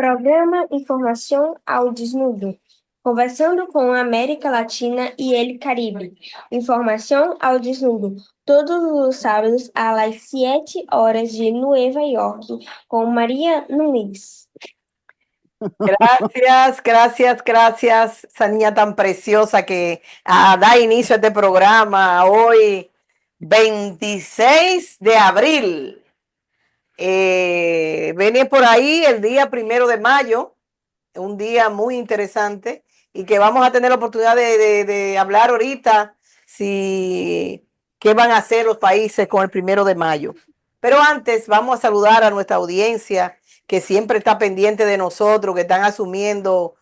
Programa Informação ao Desnudo. Conversando com a América Latina e el Caribe. Informação ao Desnudo. Todos os sábados, às 7 horas de Nova York, com Maria Nunes. Gracias, esa niña tan preciosa que da inicio a este programa hoy, 26 de abril. Viene por ahí el día 1 de mayo, un día muy interesante y que vamos a tener la oportunidad de hablar ahorita qué van a hacer los países con el 1 de mayo. Pero antes vamos a saludar a nuestra audiencia que siempre está pendiente de nosotros, que están asumiendo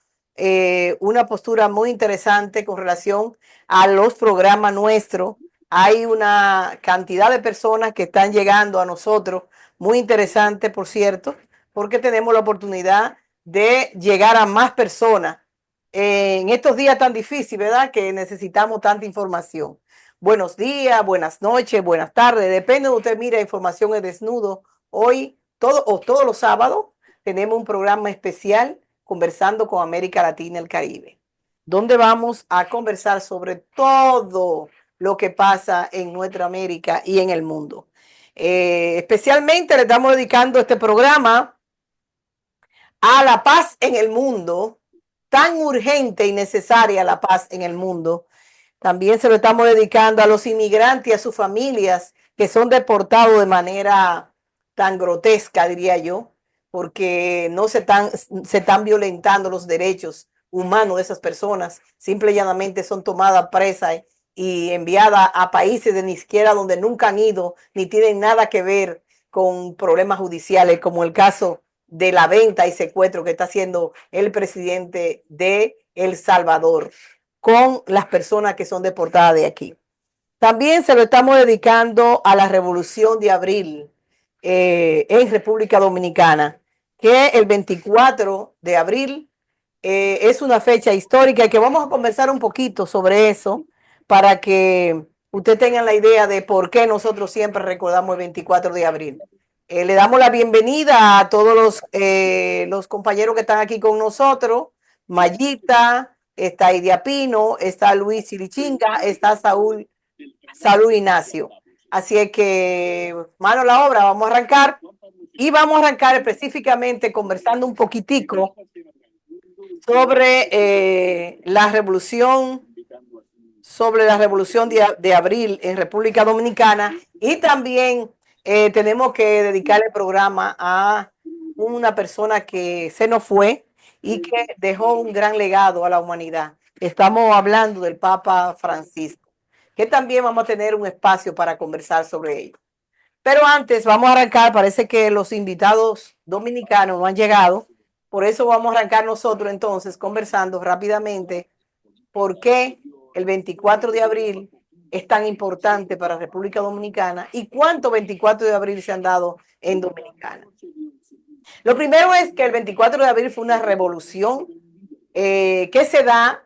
una postura muy interesante con relación a los programas nuestros. Hay una cantidad de personas que están llegando a nosotros, muy interesante, por cierto, porque tenemos la oportunidad de llegar a más personas en estos días tan difíciles, ¿verdad? Que necesitamos tanta información. Buenos días, buenas noches, buenas tardes, depende de usted mire Información al Desnudo. Hoy, todos los sábados, tenemos un programa especial conversando con América Latina y el Caribe, donde vamos a conversar sobre todo lo que pasa en nuestra América y en el mundo. Especialmente le estamos dedicando este programa a la paz en el mundo, tan urgente y necesaria la paz en el mundo. También se lo estamos dedicando a los inmigrantes y a sus familias que son deportados de manera tan grotesca, diría yo, porque no se están violentando los derechos humanos de esas personas, simple y llanamente son tomadas presas y enviadas a países de ni siquiera donde nunca han ido, ni tienen nada que ver con problemas judiciales, como el caso de la venta y secuestro que está haciendo el presidente de El Salvador con las personas que son deportadas de aquí. También se lo estamos dedicando a la Revolución de Abril en República Dominicana, que el 24 de abril es una fecha histórica y que vamos a conversar un poquito sobre eso para que usted tenga la idea de por qué nosotros siempre recordamos el 24 de abril. Le damos la bienvenida a todos los compañeros que están aquí con nosotros. Mayita, está Idia Pino, está Luis Silichinga, está Saúl Ignacio. Así es que, mano a la obra, vamos a arrancar. Y vamos a arrancar específicamente conversando un poquitico sobre la revolución de abril en República Dominicana, y también tenemos que dedicar el programa a una persona que se nos fue y que dejó un gran legado a la humanidad. Estamos hablando del Papa Francisco, que también vamos a tener un espacio para conversar sobre ello. Pero antes vamos a arrancar, parece que los invitados dominicanos no han llegado, por eso vamos a arrancar nosotros entonces conversando rápidamente por qué el 24 de abril es tan importante para República Dominicana y cuántos 24 de abril se han dado en Dominicana. Lo primero es que el 24 de abril fue una revolución que se da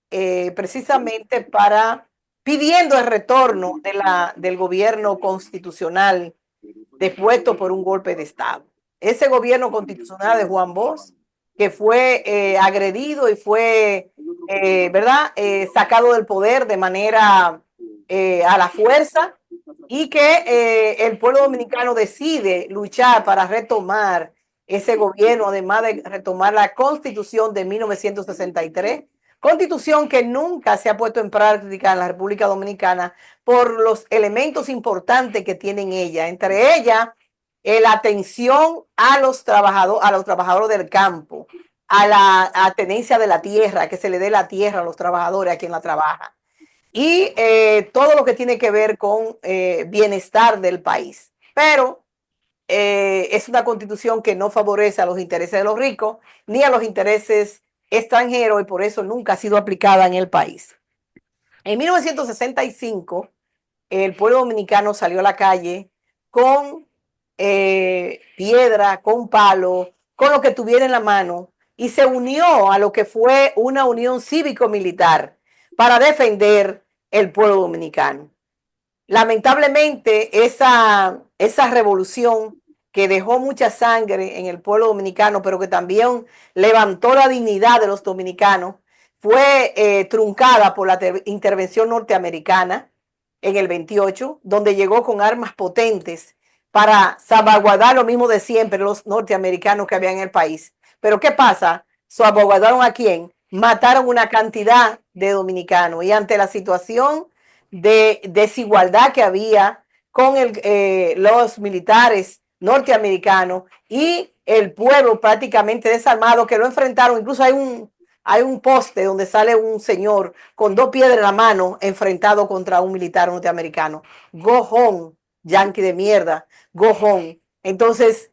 precisamente pidiendo el retorno del gobierno constitucional depuesto por un golpe de Estado. Ese gobierno constitucional de Juan Bosch, que fue agredido y fue, ¿verdad?, sacado del poder de manera a la fuerza, y que el pueblo dominicano decide luchar para retomar ese gobierno, además de retomar la Constitución de 1963, Constitución que nunca se ha puesto en práctica en la República Dominicana por los elementos importantes que tienen ella, entre ellas la atención a los trabajadores del campo, a la tenencia de la tierra, que se le dé la tierra a los trabajadores, a quien la trabaja, y todo lo que tiene que ver con bienestar del país. Pero es una constitución que no favorece a los intereses de los ricos ni a los intereses extranjeros, y por eso nunca ha sido aplicada en el país. En 1965, el pueblo dominicano salió a la calle con piedra, con palo, con lo que tuviera en la mano, y se unió a lo que fue una unión cívico-militar para defender el pueblo dominicano. Lamentablemente, esa revolución que dejó mucha sangre en el pueblo dominicano, pero que también levantó la dignidad de los dominicanos, fue truncada por la intervención norteamericana en el 28, donde llegó con armas potentes para salvaguardar lo mismo de siempre los norteamericanos que había en el país. Pero ¿qué pasa? ¿Salvaguardaron a quién? Mataron una cantidad de dominicanos y ante la situación de desigualdad que había con los militares norteamericanos y el pueblo prácticamente desarmado que lo enfrentaron, incluso hay un poste donde sale un señor con 2 piedras en la mano enfrentado contra un militar norteamericano. Go home, yankee de mierda, go home. Entonces,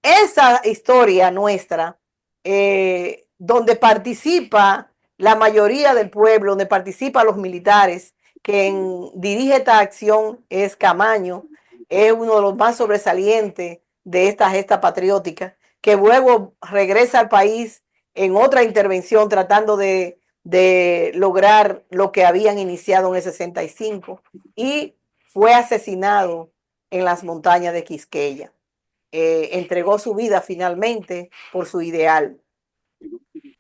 esa historia nuestra, donde participa la mayoría del pueblo, donde participan los militares, quien dirige esta acción es Camaño, es uno de los más sobresalientes de esta gesta patriótica, que luego regresa al país en otra intervención tratando de lograr lo que habían iniciado en el 65 y fue asesinado en las montañas de Quisqueya. Entregó su vida finalmente por su ideal.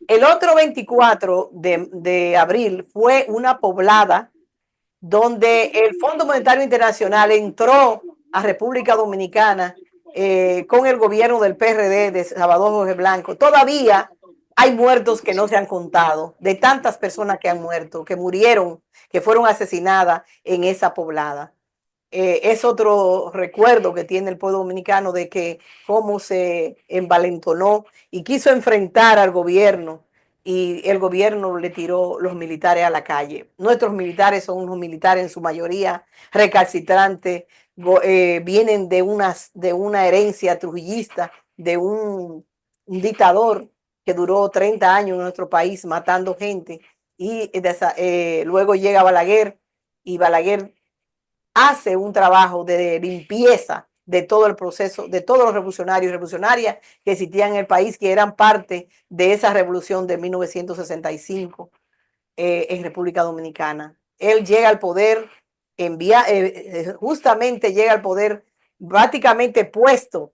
El otro 24 de abril fue una poblada donde el Fondo Monetario Internacional entró a República Dominicana con el gobierno del PRD de Salvador Jorge Blanco. Todavía hay muertos que no se han contado, de tantas personas que han muerto, que murieron, que fueron asesinadas en esa poblada. Es otro recuerdo que tiene el pueblo dominicano de que cómo se envalentonó y quiso enfrentar al gobierno y el gobierno le tiró los militares a la calle. Nuestros militares son unos militares en su mayoría recalcitrantes, vienen de una herencia trujillista, de un dictador que duró 30 años en nuestro país matando gente y luego llega Balaguer y Balaguer hace un trabajo de limpieza de todo el proceso, de todos los revolucionarios y revolucionarias que existían en el país, que eran parte de esa revolución de 1965 en República Dominicana. Él llega al poder, justamente llega al poder prácticamente puesto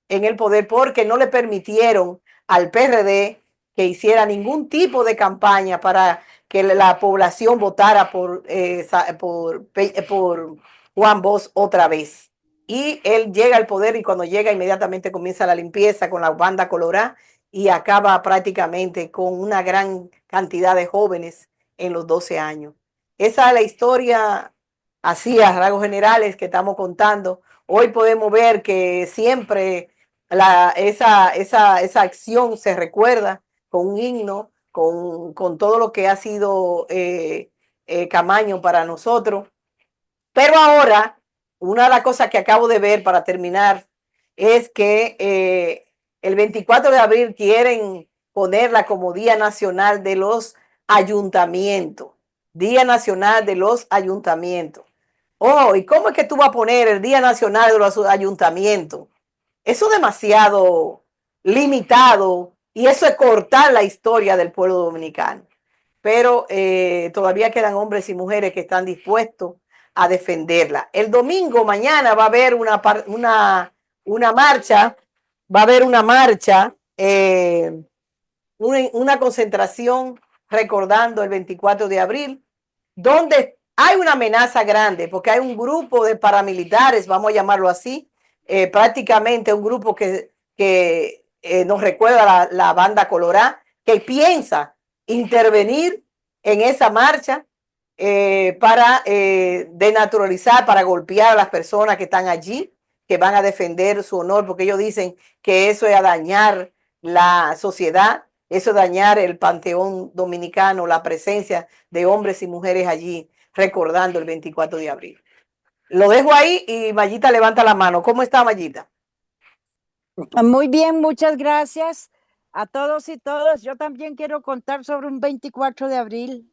en el poder porque no le permitieron al PRD que hiciera ningún tipo de campaña para que la población votara por Juan Bosch otra vez. Y él llega al poder y cuando llega inmediatamente comienza la limpieza con la banda colorada y acaba prácticamente con una gran cantidad de jóvenes en los 12 años. Esa es la historia así a rasgos generales que estamos contando. Hoy podemos ver que siempre esa acción se recuerda con un himno, con todo lo que ha sido Camaño para nosotros. Pero ahora, una de las cosas que acabo de ver para terminar es que el 24 de abril quieren ponerla como Día Nacional de los Ayuntamientos. Día Nacional de los Ayuntamientos. Oh, ¿y cómo es que tú vas a poner el Día Nacional de los Ayuntamientos? Eso es demasiado limitado y eso es cortar la historia del pueblo dominicano. Pero todavía quedan hombres y mujeres que están dispuestos a defenderla. El domingo, mañana, va a haber una marcha, va a haber una concentración recordando el 24 de abril, donde hay una amenaza grande, porque hay un grupo de paramilitares, vamos a llamarlo así, prácticamente un grupo que nos recuerda la banda colorada, que piensa intervenir en esa marcha para denaturalizar, para golpear a las personas que están allí, que van a defender su honor, porque ellos dicen que eso es a dañar la sociedad, eso es dañar el panteón dominicano, la presencia de hombres y mujeres allí recordando el 24 de abril. Lo dejo ahí y Mayita levanta la mano. ¿Cómo está Mayita? Muy bien, muchas gracias a todos y todas. Yo también quiero contar sobre un 24 de abril.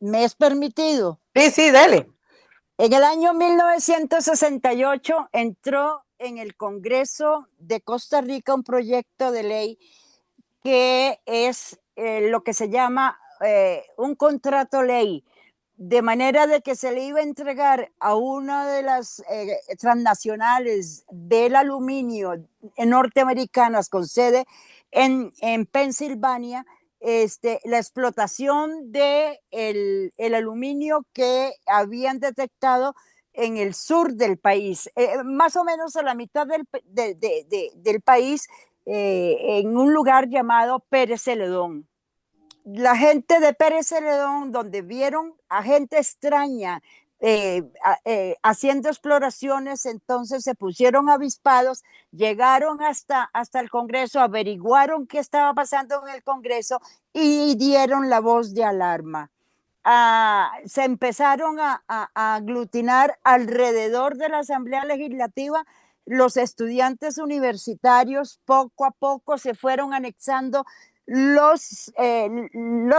¿Me es permitido? Sí, sí, dele. En el año 1968 entró en el Congreso de Costa Rica un proyecto de ley que es lo que se llama un contrato ley, de manera de que se le iba a entregar a una de las transnacionales del aluminio norteamericanas con sede en Pensilvania, la explotación de el aluminio que habían detectado en el sur del país, más o menos a la mitad del país, en un lugar llamado Pérez Celedón. La gente de Pérez Celedón, donde vieron a gente extraña haciendo exploraciones, entonces se pusieron avispados, llegaron hasta el Congreso, averiguaron qué estaba pasando en el Congreso y dieron la voz de alarma. Se empezaron a aglutinar alrededor de la Asamblea Legislativa. Los estudiantes universitarios poco a poco se fueron anexando los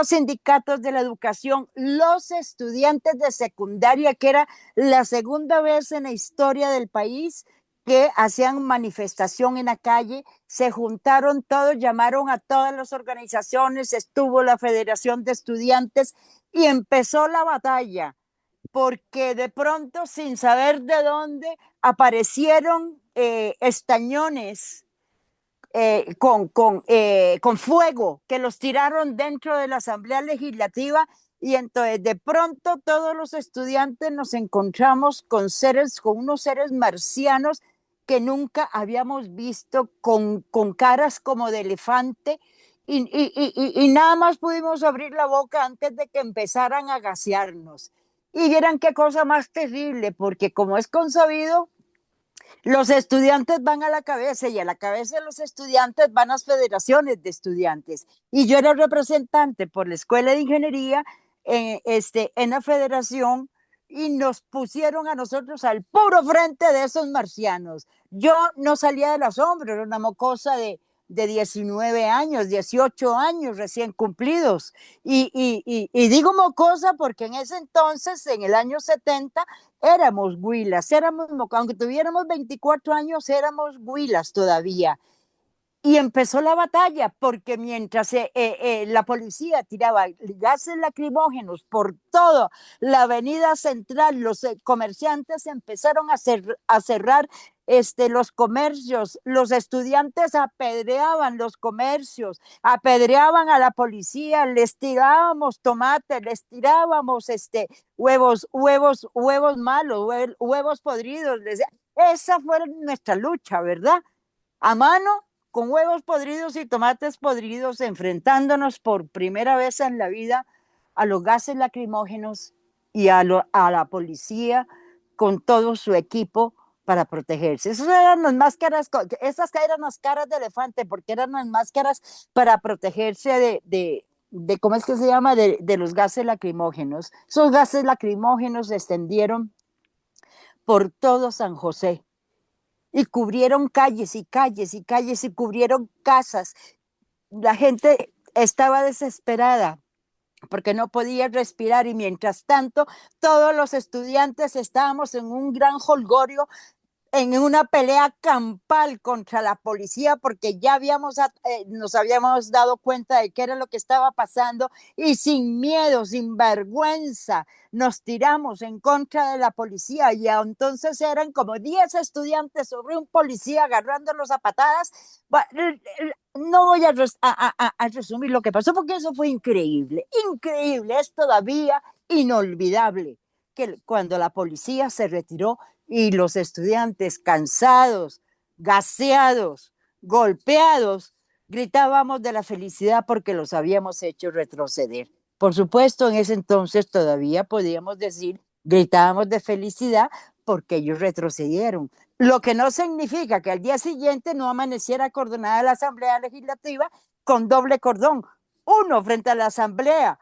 sindicatos de la educación, los estudiantes de secundaria, que era la segunda vez en la historia del país que hacían manifestación en la calle, se juntaron todos, llamaron a todas las organizaciones, estuvo la Federación de Estudiantes y empezó la batalla, porque de pronto, sin saber de dónde, aparecieron estañones con fuego que los tiraron dentro de la Asamblea Legislativa, y entonces de pronto todos los estudiantes nos encontramos con unos seres marcianos que nunca habíamos visto, con caras como de elefante, y nada más pudimos abrir la boca antes de que empezaran a gasearnos. Y vieran qué cosa más terrible, porque como es consabido, los estudiantes van a la cabeza y a la cabeza de los estudiantes van las federaciones de estudiantes. Y yo era representante por la Escuela de Ingeniería en la federación, y nos pusieron a nosotros al puro frente de esos marcianos. Yo no salía del asombro, era una mocosa de 19 años, 18 años recién cumplidos. Y digo mocosa porque en ese entonces, en el año 70, éramos huilas, aunque tuviéramos 24 años, éramos huilas todavía. Y empezó la batalla, porque mientras la policía tiraba gases lacrimógenos por toda la avenida central, los comerciantes empezaron a cerrar los comercios, los estudiantes apedreaban los comercios, apedreaban a la policía, les tirábamos tomates, les tirábamos huevos malos, huevos podridos. Esa fue nuestra lucha, ¿verdad? A mano, con huevos podridos y tomates podridos, enfrentándonos por primera vez en la vida a los gases lacrimógenos y a la policía con todo su equipo para protegerse. Esas eran las máscaras, esas eran las caras de elefante, porque eran las máscaras para protegerse de ¿cómo es que se llama? De los gases lacrimógenos. Esos gases lacrimógenos se extendieron por todo San José y cubrieron calles y calles y calles y cubrieron casas. La gente estaba desesperada porque no podía respirar, y mientras tanto todos los estudiantes estábamos en un gran jolgorio, en una pelea campal contra la policía, porque ya nos habíamos dado cuenta de qué era lo que estaba pasando, y sin miedo, sin vergüenza, nos tiramos en contra de la policía. Y entonces eran como 10 estudiantes sobre un policía agarrándolos a patadas. No voy a resumir lo que pasó, porque eso fue increíble, increíble, es todavía inolvidable, que cuando la policía se retiró y los estudiantes, cansados, gaseados, golpeados, gritábamos de la felicidad porque los habíamos hecho retroceder. Por supuesto, en ese entonces todavía podíamos decir, gritábamos de felicidad porque ellos retrocedieron. Lo que no significa que al día siguiente no amaneciera acordonada la Asamblea Legislativa con doble cordón, uno frente a la Asamblea,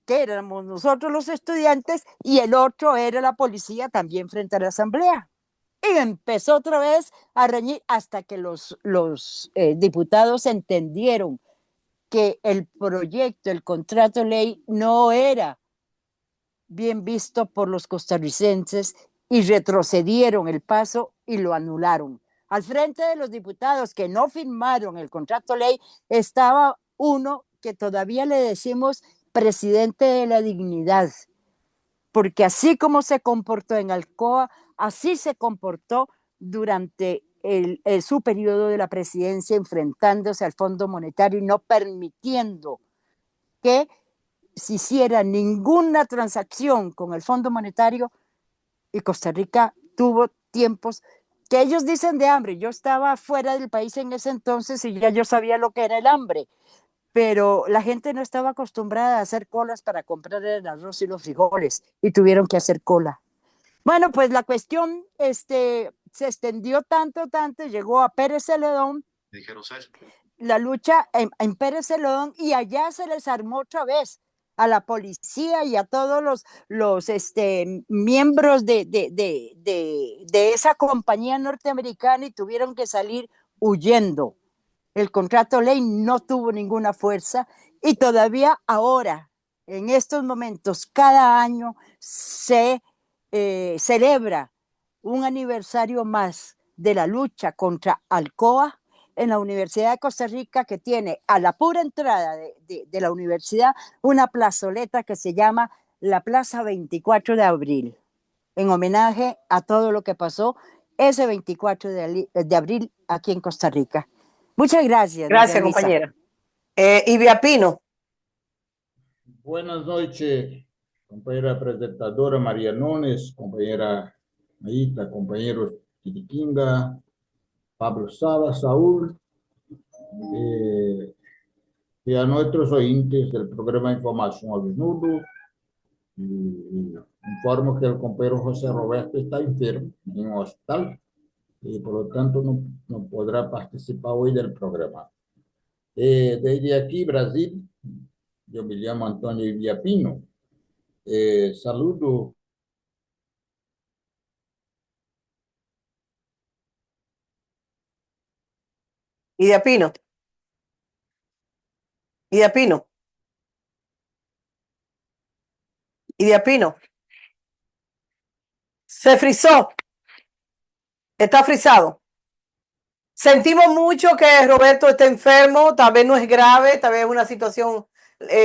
que éramos nosotros los estudiantes, y el otro era la policía, también frente a la Asamblea. Y empezó otra vez a reñir hasta que los diputados entendieron que el proyecto, el contrato de ley, no era bien visto por los costarricenses, y retrocedieron el paso y lo anularon. Al frente de los diputados que no firmaron el contrato de ley estaba uno que todavía le decimos presidente de la dignidad, porque así como se comportó en Alcoa, así se comportó durante su periodo de la presidencia, enfrentándose al Fondo Monetario y no permitiendo que se hiciera ninguna transacción con el Fondo Monetario, y Costa Rica tuvo tiempos que ellos dicen de hambre. Yo estaba fuera del país en ese entonces y ya yo sabía lo que era el hambre, pero la gente no estaba acostumbrada a hacer colas para comprar el arroz y los frijoles y tuvieron que hacer cola. Bueno, pues la cuestión se extendió tanto, llegó a Pérez Celedón, la lucha en Pérez Celedón, y allá se les armó otra vez a la policía y a todos los miembros de esa compañía norteamericana, y tuvieron que salir huyendo. El contrato ley no tuvo ninguna fuerza y todavía ahora, en estos momentos, cada año se celebra un aniversario más de la lucha contra Alcoa en la Universidad de Costa Rica, que tiene a la pura entrada de la universidad una plazoleta que se llama la Plaza 24 de Abril, en homenaje a todo lo que pasó ese 24 de abril aquí en Costa Rica. Muchas gracias, María Gracias, Luisa. compañera. Ivia Pino. Buenas noches, compañera presentadora María Nunes, compañera Mayita, compañeros Titiquinga, Pablo Sala, Saúl, y a nuestros oyentes del programa Información al Desnudo. Y informo que el compañero José Roberto está enfermo en un hospital y por lo tanto no podrá participar hoy del programa. Desde aquí, Brasil, yo me llamo Antonio Iviapino. Saludo Ivia Pino. Ivia Pino. Ivia Pino. Se frizó. Está frizado. Sentimos mucho que Roberto esté enfermo, tal vez no es grave, tal vez es una situación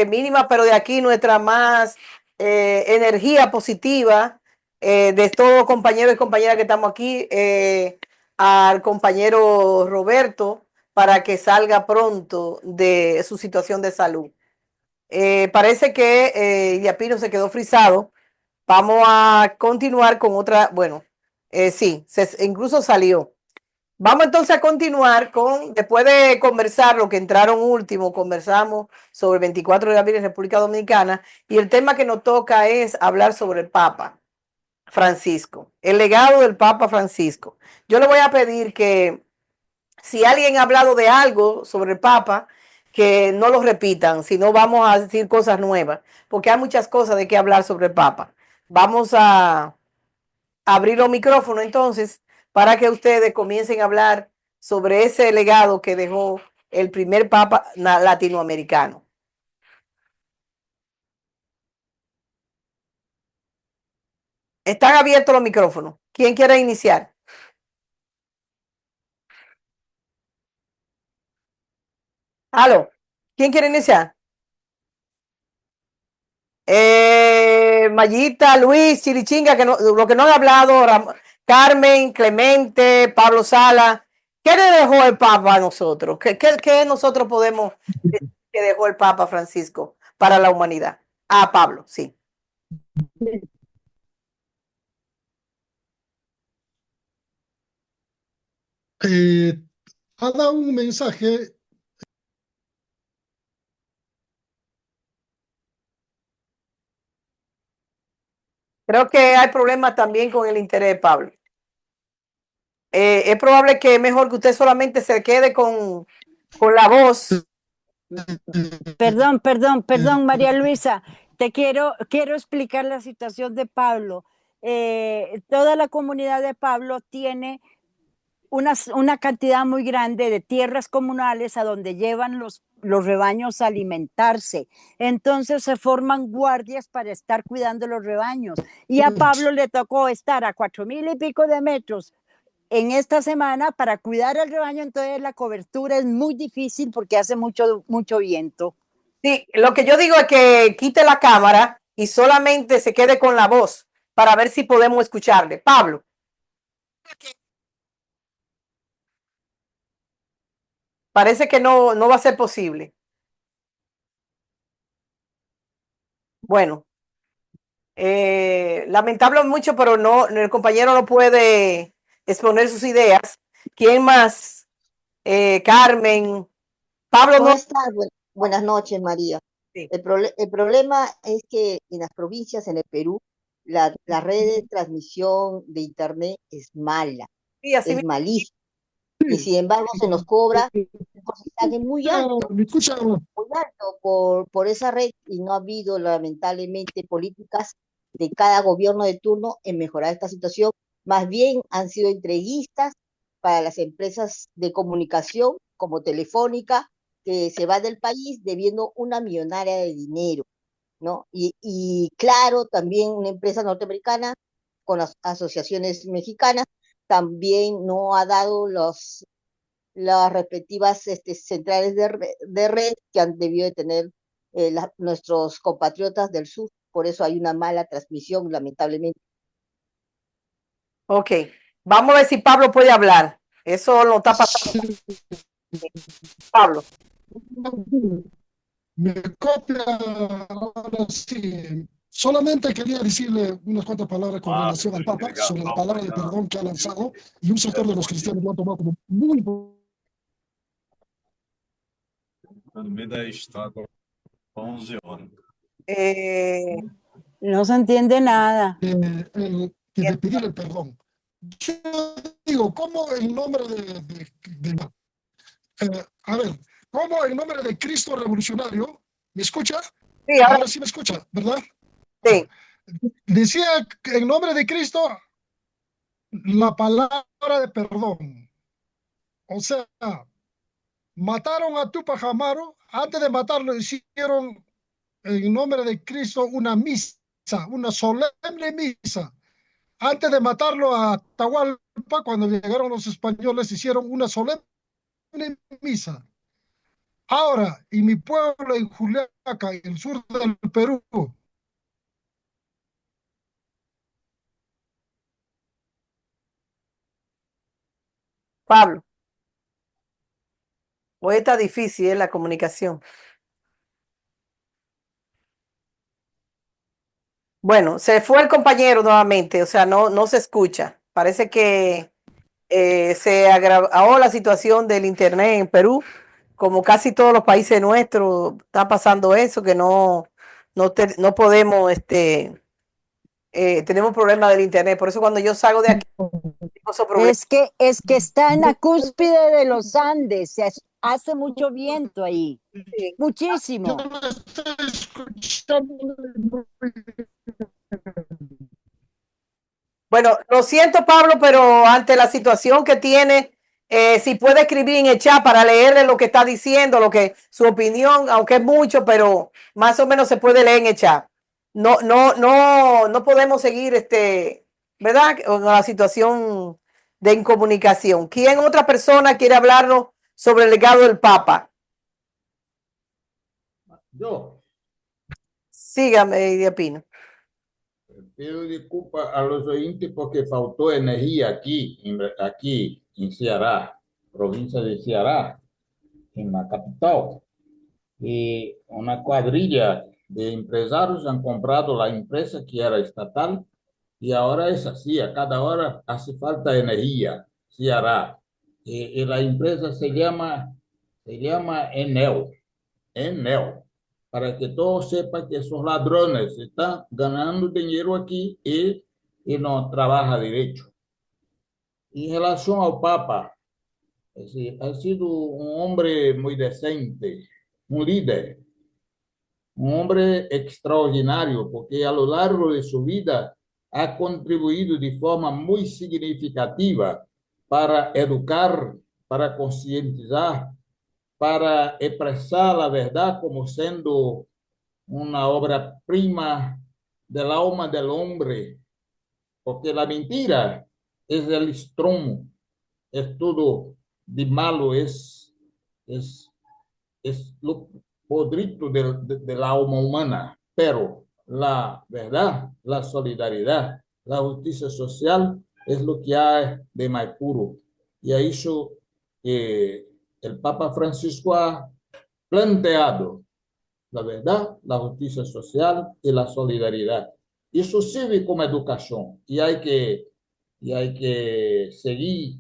mínima, pero de aquí nuestra más energía positiva de todos los compañeros y compañeras que estamos aquí, al compañero Roberto, para que salga pronto de su situación de salud. Parece que Yapino se quedó frisado. Vamos a continuar con otra, bueno, sí, incluso salió. Vamos entonces a continuar con, después de conversar lo que entraron último, conversamos sobre el 24 de abril en República Dominicana, y el tema que nos toca es hablar sobre el Papa Francisco, el legado del Papa Francisco. Yo le voy a pedir que si alguien ha hablado de algo sobre el Papa, que no lo repitan, sino vamos a decir cosas nuevas, porque hay muchas cosas de qué hablar sobre el Papa. Vamos a abrir los micrófonos entonces para que ustedes comiencen a hablar sobre ese legado que dejó el primer Papa latinoamericano. Están abiertos los micrófonos. ¿Quién quiere iniciar? ¿Aló? ¿Quién quiere iniciar? Mayita, Luis, Chirichinga, que no, lo que no han hablado, Carmen, Clemente, Pablo Sala. ¿Qué le dejó el Papa a nosotros? ¿Qué nosotros podemos decir que dejó el Papa Francisco para la humanidad? Ah, Pablo, sí. Ha dado un mensaje. Creo que hay problemas también con el interés de Pablo. Es probable que es mejor que usted solamente se quede con la voz. Perdón, María Luisa, te quiero explicar la situación de Pablo. Toda la comunidad de Pablo tiene una cantidad muy grande de tierras comunales a donde llevan los rebaños a alimentarse. Entonces se forman guardias para estar cuidando los rebaños. Y a Pablo le tocó estar a 4,000 y pico de metros en esta semana para cuidar el rebaño. Entonces la cobertura es muy difícil porque hace mucho viento. Sí, lo que yo digo es que quite la cámara y solamente se quede con la voz para ver si podemos escucharle. Pablo. Parece que no va a ser posible. Bueno, lamentable mucho, pero no, el compañero no puede exponer sus ideas. ¿Quién más? Carmen. Pablo ¿Cómo no. estás? Buenas noches, María. Sí. El problema es que en las provincias, en el Perú, la red de transmisión de Internet es mala, Sí, así es mismo. malísima. Y sin embargo se nos cobra un porcentaje ¿Me escucha? muy alto por esa red, y no ha habido lamentablemente políticas de cada gobierno de turno en mejorar esta situación. Más bien han sido entreguistas para las empresas de comunicación como Telefónica, que se va del país debiendo una millonaria de dinero, ¿no? Y claro, también una empresa norteamericana con las asociaciones mexicanas también no ha dado las respectivas centrales de red que han debido de tener nuestros compatriotas del sur. Por eso hay una mala transmisión, lamentablemente. Ok, vamos a ver si Pablo puede hablar. Eso lo está pasando. Pablo. Me copia ahora sí. Solamente quería decirle unas cuantas palabras con relación al Papa sobre la palabra de perdón que ha lanzado, y un sector de los cristianos lo ha tomado como muy Eh, No se entiende nada. de pedir el perdón. Yo digo, ¿cómo en nombre a ver, ¿cómo en nombre de Cristo revolucionario? ¿Me escucha? sí, ahora Ahora sí me escucha, ¿verdad? sí. Decía que en nombre de Cristo la palabra de perdón. O sea, mataron a Tupac Amaru, antes de matarlo hicieron en nombre de Cristo una misa, una solemne misa. Antes de matarlo a Atahualpa, cuando llegaron los españoles, hicieron una solemne misa. Ahora, y mi pueblo en Juliaca, en el sur del Perú, Pablo, hoy está difícil la comunicación. Bueno, se fue el compañero nuevamente, o sea, no se escucha. Parece que se agravó la situación del internet en Perú, como casi todos los países nuestros, está pasando eso, que no podemos, tenemos problemas del internet. Por eso cuando yo salgo de aquí, tengo esos problemas. Es que está en la cúspide de los Andes, hace mucho viento ahí, Sí. yo muchísimo. no estoy escuchando. Bueno, lo siento, Pablo, pero ante la situación que tiene, si puede escribir en el chat para leerle lo que está diciendo, su opinión, aunque es mucho, pero más o menos se puede leer en el chat. No podemos seguir, ¿verdad? Con la situación de incomunicación. ¿Quién otra persona quiere hablarnos sobre el legado del Papa? Yo Sígame, Idia Pino. pido disculpas a los oyentes porque faltó energía aquí en Ceará, provincia de Ceará, en la capital. Y una cuadrilla de empresarios han comprado la empresa que era estatal y ahora es así, a cada hora hace falta energía, Ceará. Y la empresa se llama Enel, para que todos sepan que esos ladrones están ganando dinero aquí y no trabaja derecho. En relación al Papa, ha sido un hombre muy decente, un líder, un hombre extraordinario, porque a lo largo de su vida ha contribuido de forma muy significativa para educar, para concientizar, para expresar la verdad como siendo una obra prima del alma del hombre, porque la mentira es el estromo, es todo de malo, es lo podrido del alma humana, pero la verdad, la solidaridad, la justicia social es lo que hay de más puro. Y a eso el Papa Francisco ha planteado la verdad, la justicia social y la solidaridad. Eso sirve como educación y hay que seguir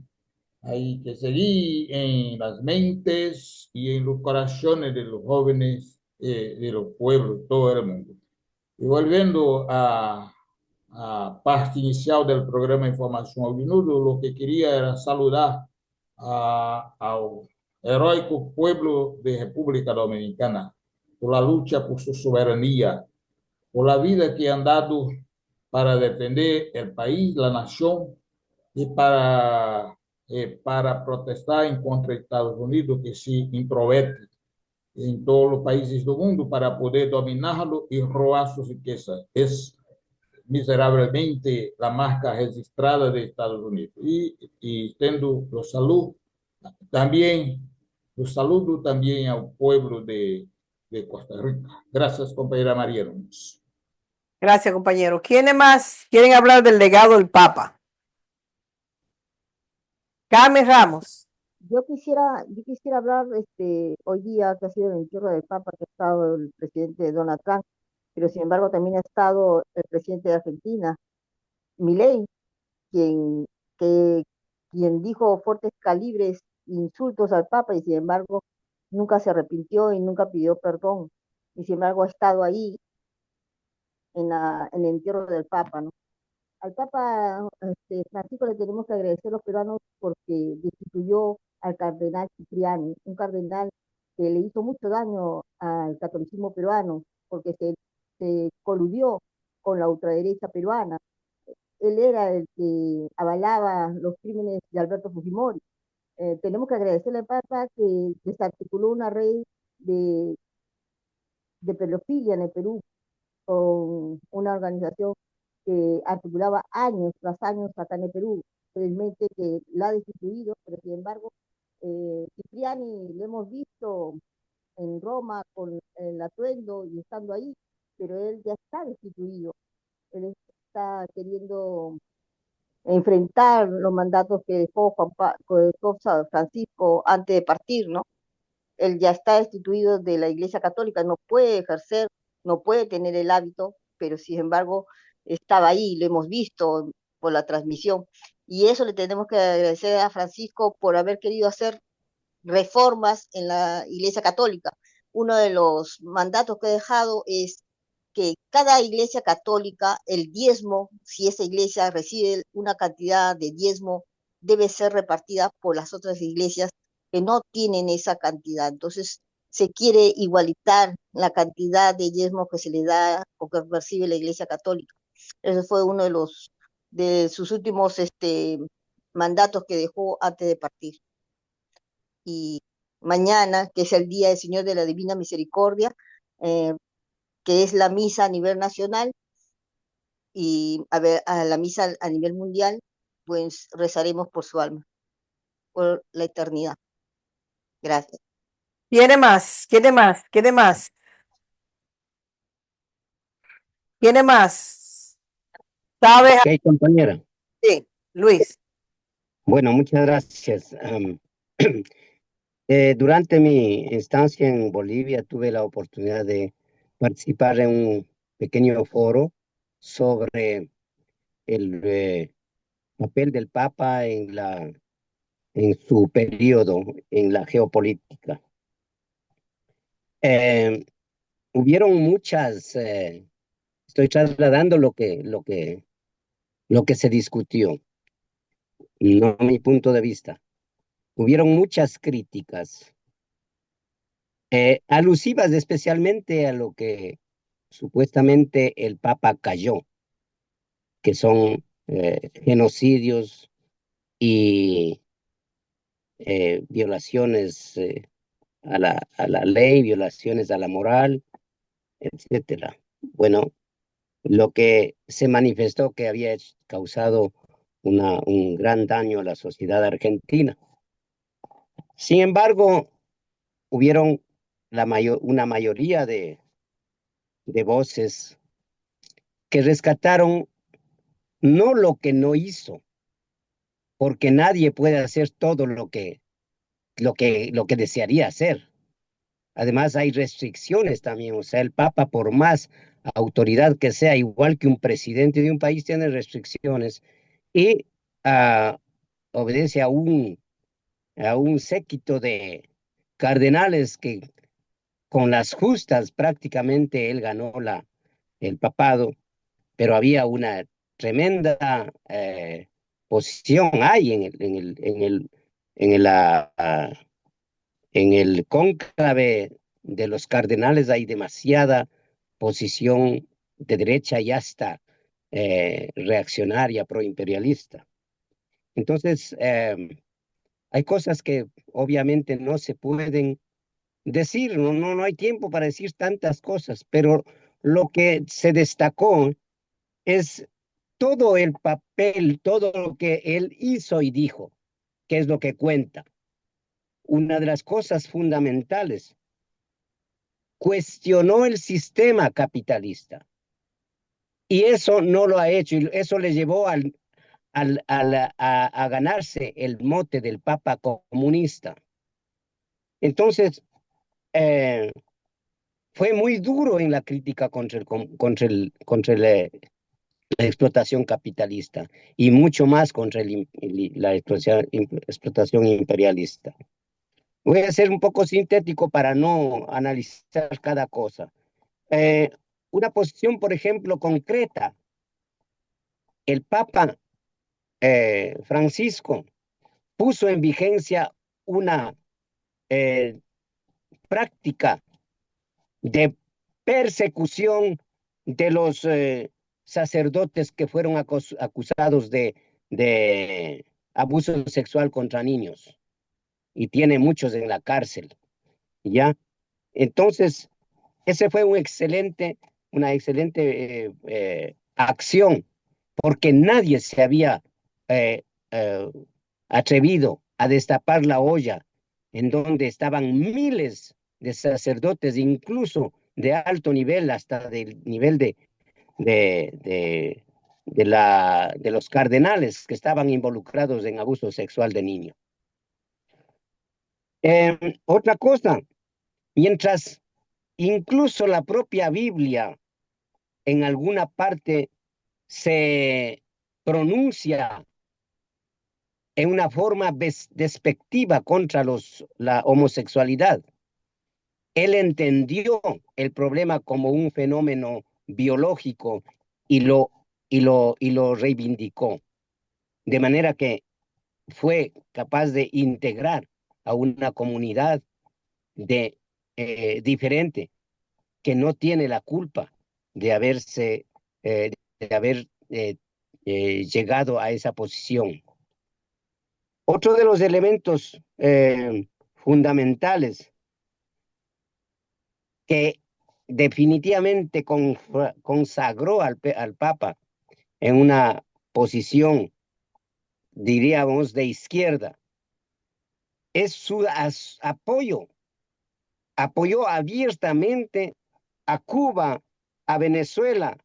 en las mentes y en los corazones de los jóvenes, de los pueblos, todo el mundo. Y volviendo a parte inicial del programa Información Audionudo, lo que quería era saludar al heroico pueblo de República Dominicana por la lucha por su soberanía, por la vida que han dado para defender el país, la nación y para protestar en contra de Estados Unidos que se intromete en todos los países del mundo para poder dominarlo y robar sus riquezas. Es miserablemente la marca registrada de Estados Unidos. Y tendo los saludo también al pueblo de Costa Rica. Gracias, compañera Mariana. Gracias, compañero. ¿Quiénes más quieren hablar del legado del Papa? Carmen Ramos. Yo quisiera hablar hoy día que ha sido el entierro del Papa, que ha estado el presidente Donald Trump, pero sin embargo también ha estado el presidente de Argentina, Milei, quien, que, quien dijo fuertes calibres, insultos al Papa y sin embargo nunca se arrepintió y nunca pidió perdón. Y sin embargo ha estado ahí en el entierro del Papa, ¿no? Al Papa Francisco le tenemos que agradecer a los peruanos porque destituyó al cardenal Cipriani, un cardenal que le hizo mucho daño al catolicismo peruano, porque se coludió con la ultraderecha peruana. Él era el que avalaba los crímenes de Alberto Fujimori. Tenemos que agradecerle al Papa que desarticuló una red de, de pedofilia en el Perú con una organización que articulaba años tras años acá en el Perú. Felizmente que la ha destituido, pero sin embargo, Cipriani lo hemos visto en Roma con el atuendo y estando ahí, pero él ya está destituido. Él está queriendo enfrentar los mandatos que dejó, Francisco antes de partir, ¿no? Él ya está destituido de la Iglesia Católica, no puede ejercer, no puede tener el hábito, pero sin embargo estaba ahí, lo hemos visto por la transmisión. Y eso le tenemos que agradecer a Francisco por haber querido hacer reformas en la Iglesia Católica. Uno de los mandatos que he dejado es que cada iglesia católica, el diezmo, si esa iglesia recibe una cantidad de diezmo, debe ser repartida por las otras iglesias que no tienen esa cantidad. Entonces, se quiere igualitar la cantidad de diezmo que se le da o que percibe la iglesia católica. Ese fue uno de sus últimos mandatos que dejó antes de partir. Y mañana, que es el Día del Señor de la Divina Misericordia, que es la misa a nivel nacional y a la misa a nivel mundial, pues rezaremos por su alma, por la eternidad. Gracias. ¿Quién más? ¿Quién más? ¿Quién más? ¿Quién más? ¿Sabes? Ok, compañera. Sí, Luis. Bueno, muchas gracias. Durante mi estancia en Bolivia tuve la oportunidad de participar en un pequeño foro sobre el papel del Papa en su periodo en la geopolítica. Hubieron muchas, estoy trasladando lo que se discutió, no mi punto de vista. Hubieron muchas críticas, alusivas especialmente a lo que supuestamente el Papa cayó, que son genocidios y violaciones a la ley, violaciones a la moral, etcétera. Bueno, lo que se manifestó que había causado un gran daño a la sociedad argentina. Sin embargo, hubieron una mayoría de voces que rescataron no lo que no hizo, porque nadie puede hacer todo lo que desearía hacer. Además, hay restricciones también. O sea, el Papa, por más autoridad que sea, igual que un presidente de un país, tiene restricciones y ah, obedece a un séquito de cardenales que con las justas prácticamente él ganó el papado, pero había una tremenda posición hay en el cónclave de los cardenales, hay demasiada posición de derecha y hasta reaccionaria, proimperialista. Entonces, hay cosas que obviamente no se pueden decir, no hay tiempo para decir tantas cosas, pero lo que se destacó es todo el papel, todo lo que él hizo y dijo, que es lo que cuenta. Una de las cosas fundamentales, cuestionó el sistema capitalista y eso no lo ha hecho y eso le llevó a ganarse el mote del Papa comunista. Entonces, eh, fue muy duro en la crítica contra la explotación capitalista y mucho más contra la explotación imperialista. Voy a ser un poco sintético para no analizar cada cosa. Eh, una posición, por ejemplo, concreta. El Papa Francisco puso en vigencia una eh, práctica de persecución de los sacerdotes que fueron acusados de abuso sexual contra niños y tiene muchos en la cárcel, ¿ya? Entonces, ese fue una excelente acción, porque nadie se había eh, eh, atrevido a destapar la olla en donde estaban miles de sacerdotes, incluso de alto nivel, hasta del nivel de, de, de los cardenales que estaban involucrados en abuso sexual de niños. Otra cosa, mientras incluso la propia Biblia en alguna parte se pronuncia en una forma despectiva contra la homosexualidad, él entendió el problema como un fenómeno biológico y lo reivindicó, de manera que fue capaz de integrar a una comunidad diferente que no tiene la culpa de haber llegado a esa posición. Otro de los elementos fundamentales que definitivamente consagró al Papa en una posición, diríamos, de izquierda, es su apoyo. Apoyó abiertamente a Cuba, a Venezuela,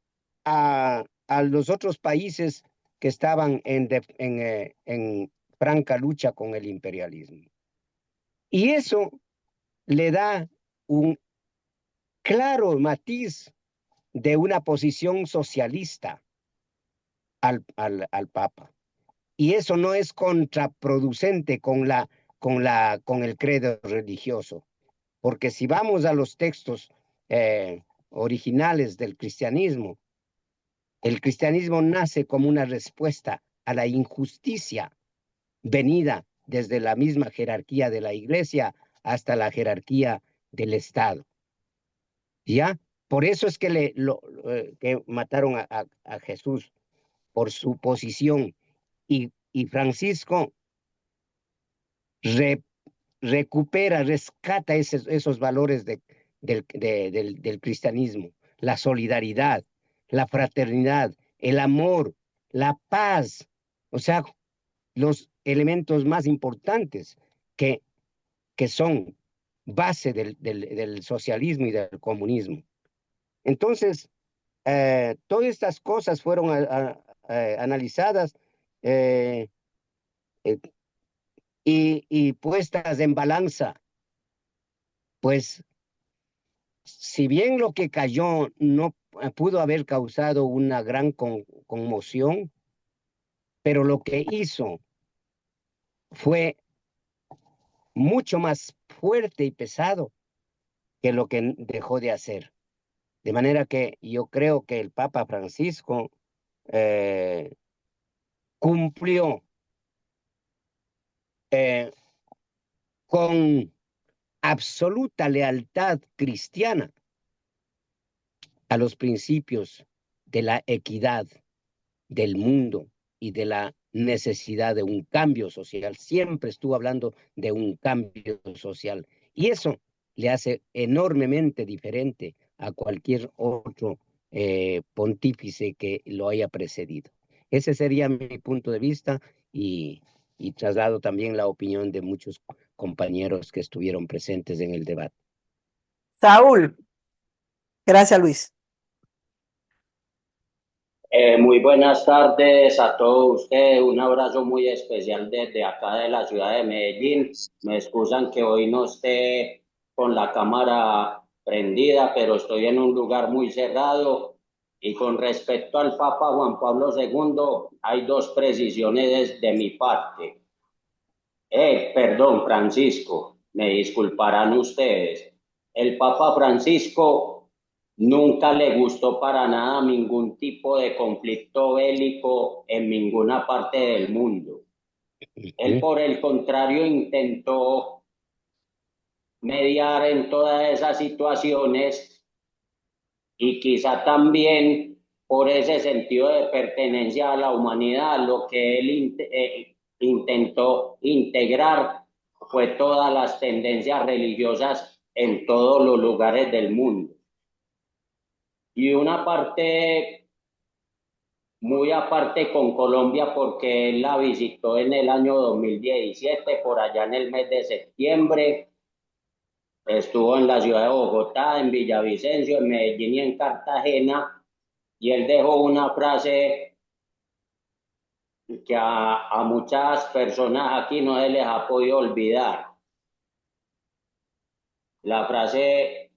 a los otros países que estaban en franca lucha con el imperialismo. Y eso le da un claro matiz de una posición socialista al Papa. Y eso no es contraproducente con el credo religioso, porque si vamos a los textos originales del cristianismo, el cristianismo nace como una respuesta a la injusticia venida desde la misma jerarquía de la iglesia hasta la jerarquía del Estado. ¿Ya? Por eso es que mataron a Jesús, por su posición. Y Francisco recupera, rescata esos valores del cristianismo, la solidaridad, la fraternidad, el amor, la paz, o sea, los elementos más importantes que son base del socialismo y del comunismo. Entonces, todas estas cosas fueron analizadas eh, eh, y puestas en balanza. Pues si bien lo que cayó no pudo haber causado una gran conmoción, pero lo que hizo fue mucho más fuerte y pesado que lo que dejó de hacer. De manera que yo creo que el Papa Francisco eh, cumplió eh, con absoluta lealtad cristiana a los principios de la equidad del mundo y de la necesidad de un cambio social. Siempre estuvo hablando de un cambio social. Y eso le hace enormemente diferente a cualquier otro pontífice que lo haya precedido. Ese sería mi punto de vista y traslado también la opinión de muchos compañeros que estuvieron presentes en el debate. Saúl. Gracias, Luis. Muy buenas tardes a todos ustedes. Un abrazo muy especial desde acá de la ciudad de Medellín. Me excusan que hoy no esté con la cámara prendida, pero estoy en un lugar muy cerrado. Y con respecto al Papa Juan Pablo II, hay dos precisiones de mi parte. Perdón, Francisco, me disculparán ustedes. El Papa Francisco nunca le gustó para nada ningún tipo de conflicto bélico en ninguna parte del mundo. Él, por el contrario, intentó mediar en todas esas situaciones y quizá también por ese sentido de pertenencia a la humanidad, lo que él intentó integrar fue todas las tendencias religiosas en todos los lugares del mundo. Y una parte muy aparte con Colombia, porque él la visitó en el año 2017, por allá en el mes de septiembre. Estuvo en la ciudad de Bogotá, en Villavicencio, en Medellín y en Cartagena, y él dejó una frase que a muchas personas aquí no se les ha podido olvidar. La frase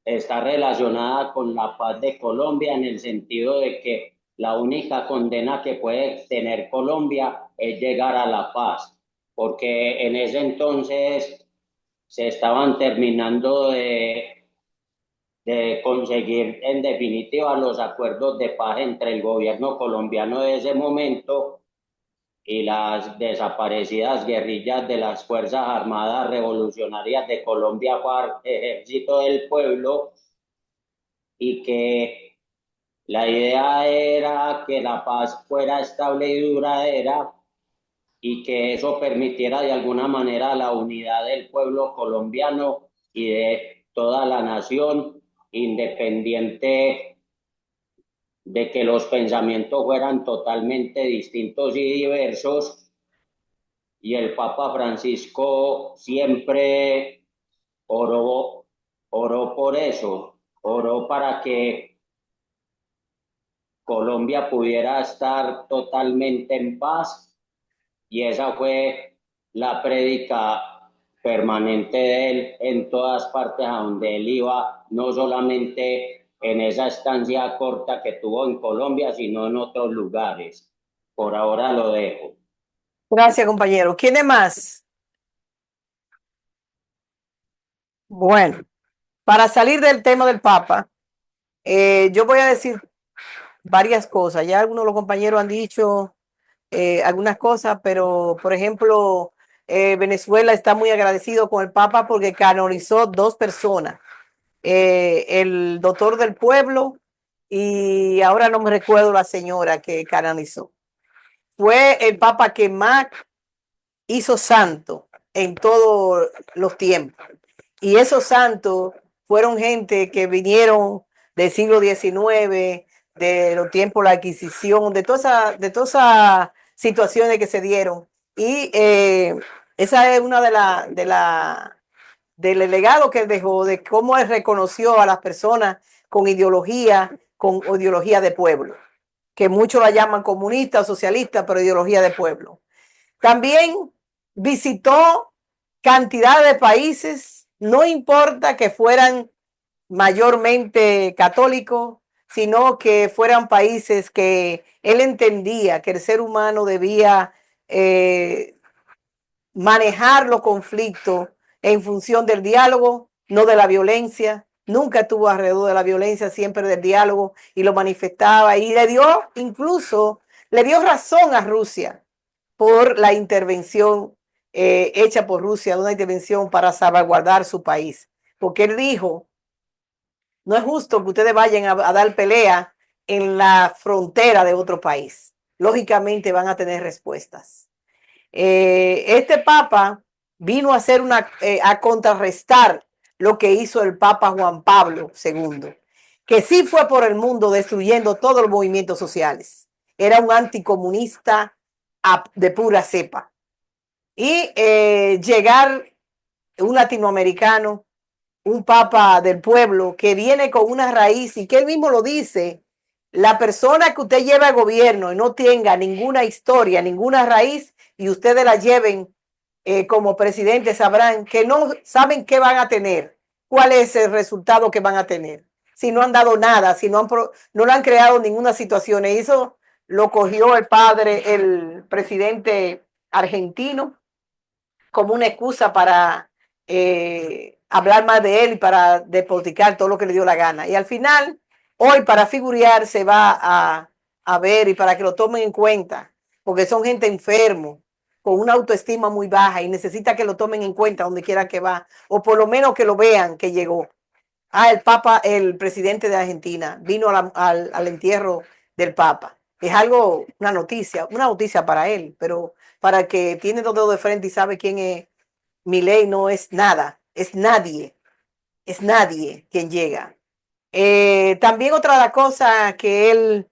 está relacionada con la paz de Colombia en el sentido de que la única condena que puede tener Colombia es llegar a la paz, porque en ese entonces se estaban terminando de conseguir en definitiva los acuerdos de paz entre el gobierno colombiano de ese momento y las desaparecidas guerrillas de las Fuerzas Armadas Revolucionarias de Colombia, FARC, Ejército del Pueblo, y que la idea era que la paz fuera estable y duradera y que eso permitiera de alguna manera la unidad del pueblo colombiano y de toda la nación, independiente de que los pensamientos fueran totalmente distintos y diversos. Y el Papa Francisco siempre oró por eso, oró para que Colombia pudiera estar totalmente en paz, y esa fue la prédica permanente de él en todas partes a donde él iba, no solamente en esa estancia corta que tuvo en Colombia, sino en otros lugares. Por ahora lo dejo. Gracias, compañero. ¿Quién es más? Bueno, para salir del tema del Papa, yo voy a decir varias cosas. Ya algunos de los compañeros han dicho algunas cosas, pero por ejemplo, Venezuela está muy agradecido con el Papa porque canonizó dos personas, el doctor del pueblo y ahora no me recuerdo la señora que canonizó. Fue el Papa que más hizo santo en todos los tiempos. Y esos santos fueron gente que vinieron del siglo XIX, de los tiempos de la Adquisición, de todas esas situaciones que se dieron. Y esa es una del legado que él dejó, de cómo él reconoció a las personas con ideología con ideología de pueblo, que muchos la llaman comunista o socialista, pero ideología de pueblo. También visitó cantidad de países, no importa que fueran mayormente católicos, sino que fueran países que él entendía que el ser humano debía manejar los conflictos en función del diálogo, no de la violencia. Nunca estuvo alrededor de la violencia, siempre del diálogo, y lo manifestaba, y incluso le dio razón a Rusia por la intervención hecha por Rusia, una intervención para salvaguardar su país. Porque él dijo, no es justo que ustedes vayan a dar pelea en la frontera de otro país. Lógicamente van a tener respuestas. Este Papa vino a hacer a contrarrestar lo que hizo el Papa Juan Pablo II, que sí fue por el mundo destruyendo todos los movimientos sociales. Era un anticomunista de pura cepa. Y llegar un latinoamericano, un papa del pueblo que viene con una raíz y que él mismo lo dice, la persona que usted lleva al gobierno y no tenga ninguna historia, ninguna raíz, y ustedes la lleven como presidente, sabrán que no saben qué van a tener, cuál es el resultado que van a tener, si no han dado nada, si no le han creado ninguna situación. Y eso lo cogió el presidente argentino, como una excusa para hablar más de él y para despotricar todo lo que le dio la gana. Y al final, hoy para figurear se va a ver, y para que lo tomen en cuenta, porque son gente enfermo, con una autoestima muy baja, y necesita que lo tomen en cuenta donde quiera que va, o por lo menos que lo vean que llegó. El Papa, el presidente de Argentina, vino al entierro del Papa. Es algo, una noticia para él, pero para el que tiene dos dedos de frente y sabe quién es Milei, no es nada, es nadie quien llega. También otra cosa que él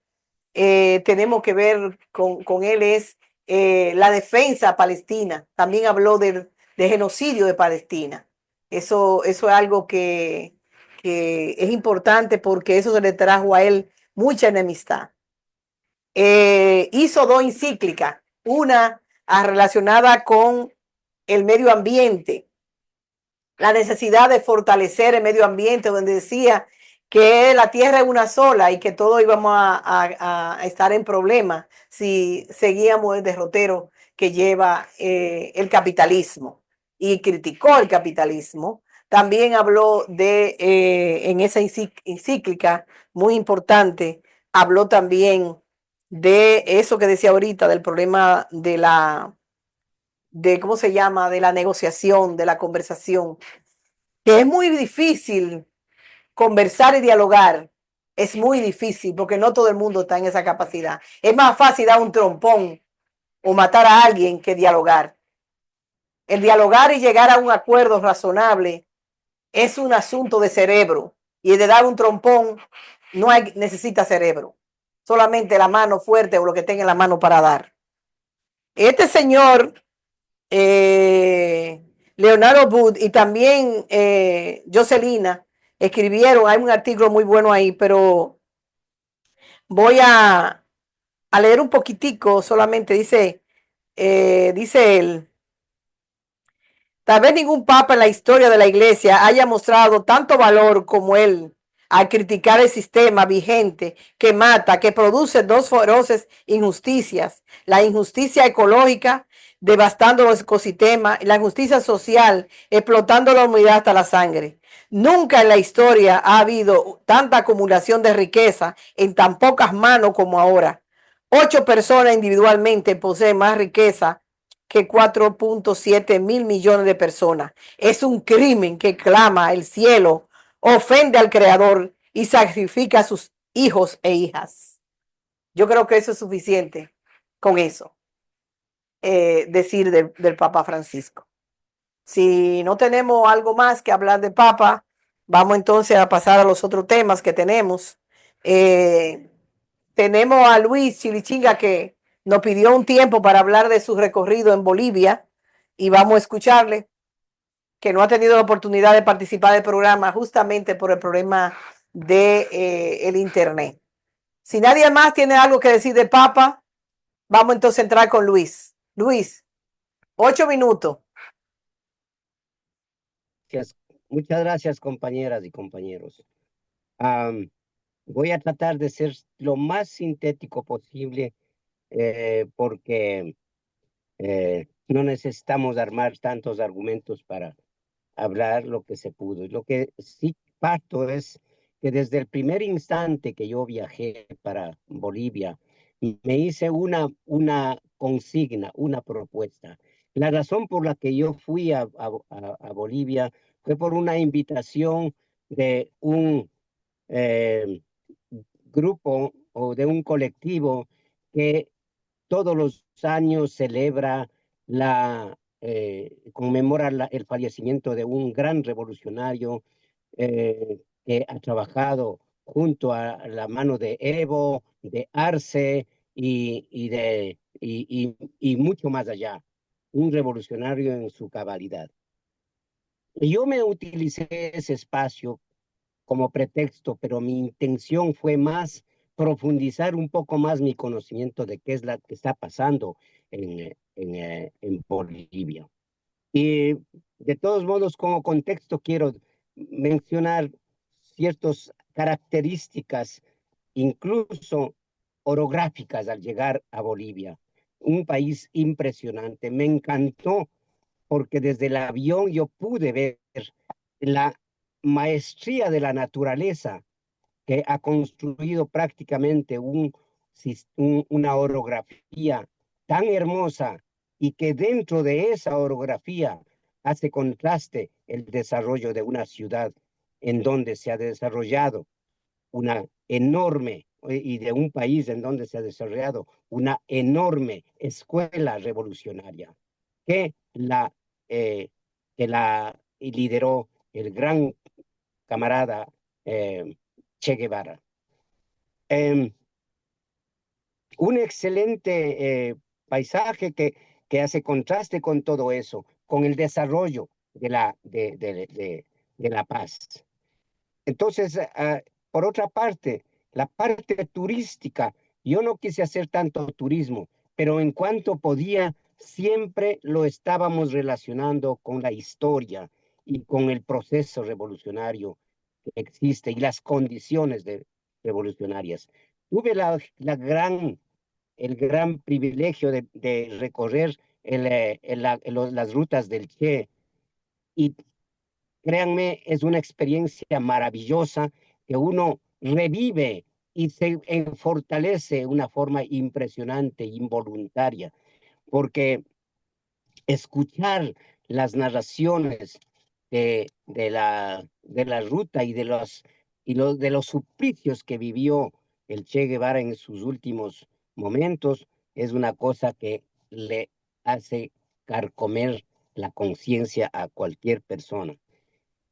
tenemos que ver con él es la defensa palestina. También habló de genocidio de Palestina. Eso es algo que es importante, porque eso se le trajo a él mucha enemistad. Hizo dos encíclicas, una relacionada con el medio ambiente, la necesidad de fortalecer el medio ambiente, donde decía que la tierra es una sola y que todos íbamos a estar en problemas si seguíamos el derrotero que lleva el capitalismo, y criticó el capitalismo. También habló en esa encíclica muy importante, habló también de eso que decía ahorita, del problema ¿cómo se llama?, de la negociación, de la conversación, que es muy difícil conversar y dialogar. Es muy difícil porque no todo el mundo está en esa capacidad. Es más fácil dar un trompón o matar a alguien que dialogar. El dialogar y llegar a un acuerdo razonable es un asunto de cerebro, y el de dar un trompón necesita cerebro, solamente la mano fuerte o lo que tenga en la mano para dar. Este señor Leonardo Wood y también Jocelina escribieron, hay un artículo muy bueno ahí, pero voy a leer un poquitico solamente. Dice él: tal vez ningún papa en la historia de la iglesia haya mostrado tanto valor como él al criticar el sistema vigente que mata, que produce dos feroces injusticias: la injusticia ecológica, devastando los ecosistemas, y la injusticia social, explotando la humanidad hasta la sangre. Nunca en la historia ha habido tanta acumulación de riqueza en tan pocas manos como ahora. 8 personas individualmente poseen más riqueza que 4.7 mil millones de personas. Es un crimen que clama el cielo, ofende al Creador y sacrifica a sus hijos e hijas. Yo creo que eso es suficiente con eso, decir del Papa Francisco. Si no tenemos algo más que hablar del Papa, vamos entonces a pasar a los otros temas que tenemos. Tenemos a Luis Chilichinga, que nos pidió un tiempo para hablar de su recorrido en Bolivia, y vamos a escucharle, que no ha tenido la oportunidad de participar del programa justamente por el problema de el Internet. Si nadie más tiene algo que decir de Papa, vamos entonces a entrar con Luis. Luis, 8 minutos. Muchas gracias, compañeras y compañeros. Voy a tratar de ser lo más sintético posible porque no necesitamos armar tantos argumentos para hablar lo que se pudo. Lo que sí parto es que desde el primer instante que yo viajé para Bolivia, me hice una consigna, una propuesta. La razón por la que yo fui a Bolivia fue por una invitación de un eh, grupo o de un colectivo que todos los años celebra conmemora el fallecimiento de un gran revolucionario que ha trabajado junto a la mano de Evo, de Arce y mucho más allá, un revolucionario en su cabalidad. Y yo me utilicé ese espacio como pretexto, pero mi intención fue más profundizar un poco más mi conocimiento de qué es lo que está pasando en Bolivia. Y de todos modos, como contexto, quiero mencionar ciertas características, incluso orográficas, al llegar a Bolivia. Un país impresionante. Me encantó porque desde el avión yo pude ver la maestría de la naturaleza que ha construido prácticamente una orografía tan hermosa y que dentro de esa orografía hace contraste el desarrollo de una ciudad en donde se ha desarrollado una enorme, y de un país en donde se ha desarrollado una enorme escuela revolucionaria que eh, la lideró el gran camarada Che Guevara. Un excelente paisaje que hace contraste con todo eso, con el desarrollo de la paz. Entonces, por otra parte, la parte turística, yo no quise hacer tanto turismo, pero en cuanto podía, siempre lo estábamos relacionando con la historia y con el proceso revolucionario que existe y las condiciones revolucionarias. Tuve el gran privilegio de recorrer las rutas del Che y créanme, es una experiencia maravillosa que uno revive y se fortalece de una forma impresionante, involuntaria, porque escuchar las narraciones de la ruta y de los suplicios que vivió el Che Guevara en sus últimos momentos es una cosa que le hace carcomer la conciencia a cualquier persona.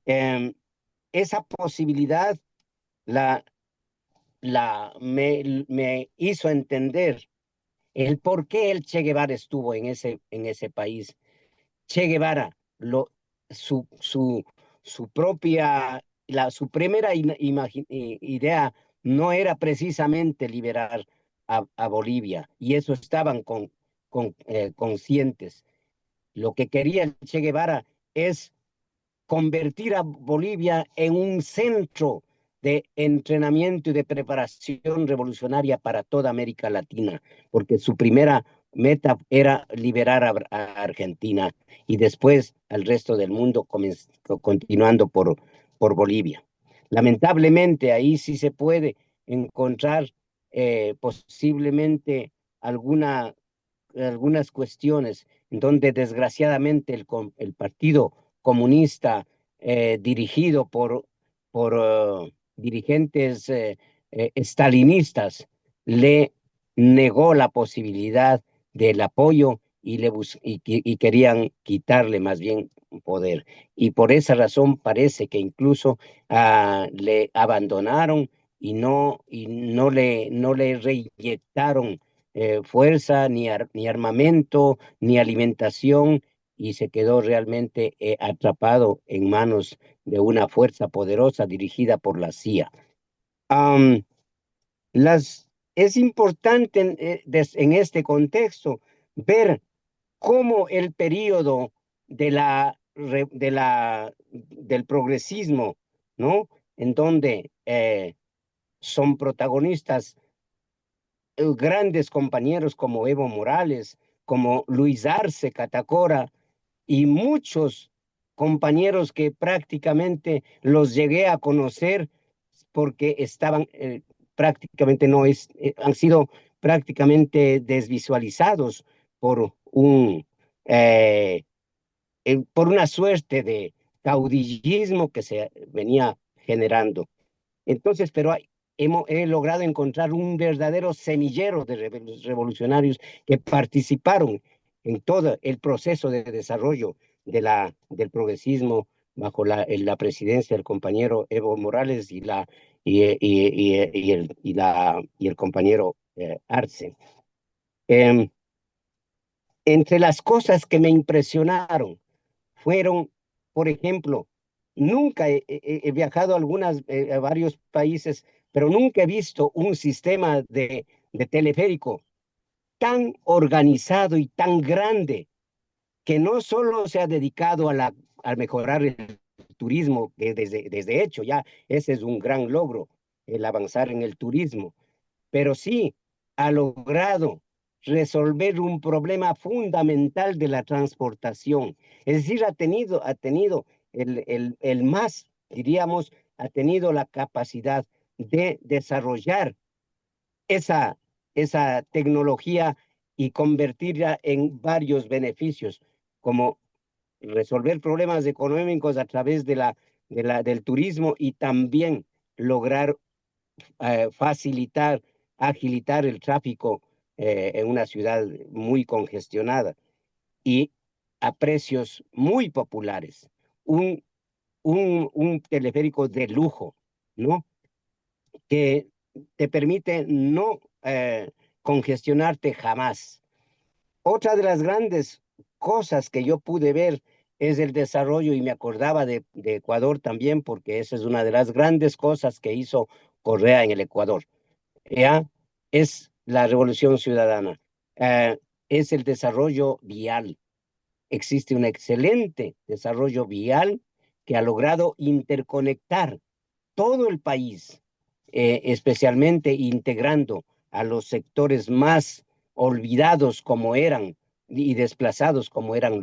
Esa posibilidad me hizo entender el por qué el Che Guevara estuvo en ese país. Che Guevara, su propia, su primera idea no era precisamente liberar a Bolivia, y eso estaban conscientes. Lo que quería el Che Guevara es convertir a Bolivia en un centro de entrenamiento y de preparación revolucionaria para toda América Latina, porque su primera meta era liberar a Argentina y después al resto del mundo, continuando por Bolivia. Lamentablemente, ahí sí se puede encontrar posiblemente algunas cuestiones donde desgraciadamente el Partido Comunista dirigido por dirigentes estalinistas le negó la posibilidad del apoyo y querían quitarle más bien poder. Y por esa razón parece que incluso le abandonaron y no le reinyectaron fuerza, ni armamento, ni alimentación, y se quedó realmente atrapado en manos de una fuerza poderosa dirigida por la CIA. Am, es importante en este contexto ver cómo el periodo del progresismo, ¿no? En donde son protagonistas grandes compañeros como Evo Morales, como Luis Arce Catacora y muchos compañeros que prácticamente los llegué a conocer porque estaban prácticamente han sido prácticamente desvisualizados por eh, por una suerte de caudillismo que se venía generando. Entonces, pero he logrado encontrar un verdadero semillero de revolucionarios que participaron en todo el proceso de desarrollo del progresismo bajo la presidencia del compañero Evo Morales y el compañero Arce. Entre las cosas que me impresionaron fueron, por ejemplo, nunca he viajado a varios países, pero nunca he visto un sistema de teleférico tan organizado y tan grande que no solo se ha dedicado a mejorar el turismo, que desde hecho ya ese es un gran logro, el avanzar en el turismo, pero sí ha logrado resolver un problema fundamental de la transportación. Es decir, ha tenido diríamos, ha tenido la capacidad de desarrollar esa, esa tecnología y convertirla en varios beneficios, como resolver problemas económicos a través del turismo y también lograr facilitar, agilitar el tráfico en una ciudad muy congestionada y a precios muy populares. Un, un teleférico de lujo, ¿no? Que te permite no congestionarte jamás. Otra de las grandes cosas que yo pude ver es el desarrollo, y me acordaba de Ecuador también, porque esa es una de las grandes cosas que hizo Correa en el Ecuador. ¿Ya? Es la revolución ciudadana, es el desarrollo vial. Existe un excelente desarrollo vial que ha logrado interconectar todo el país, especialmente integrando a los sectores más olvidados como eran y desplazados como eran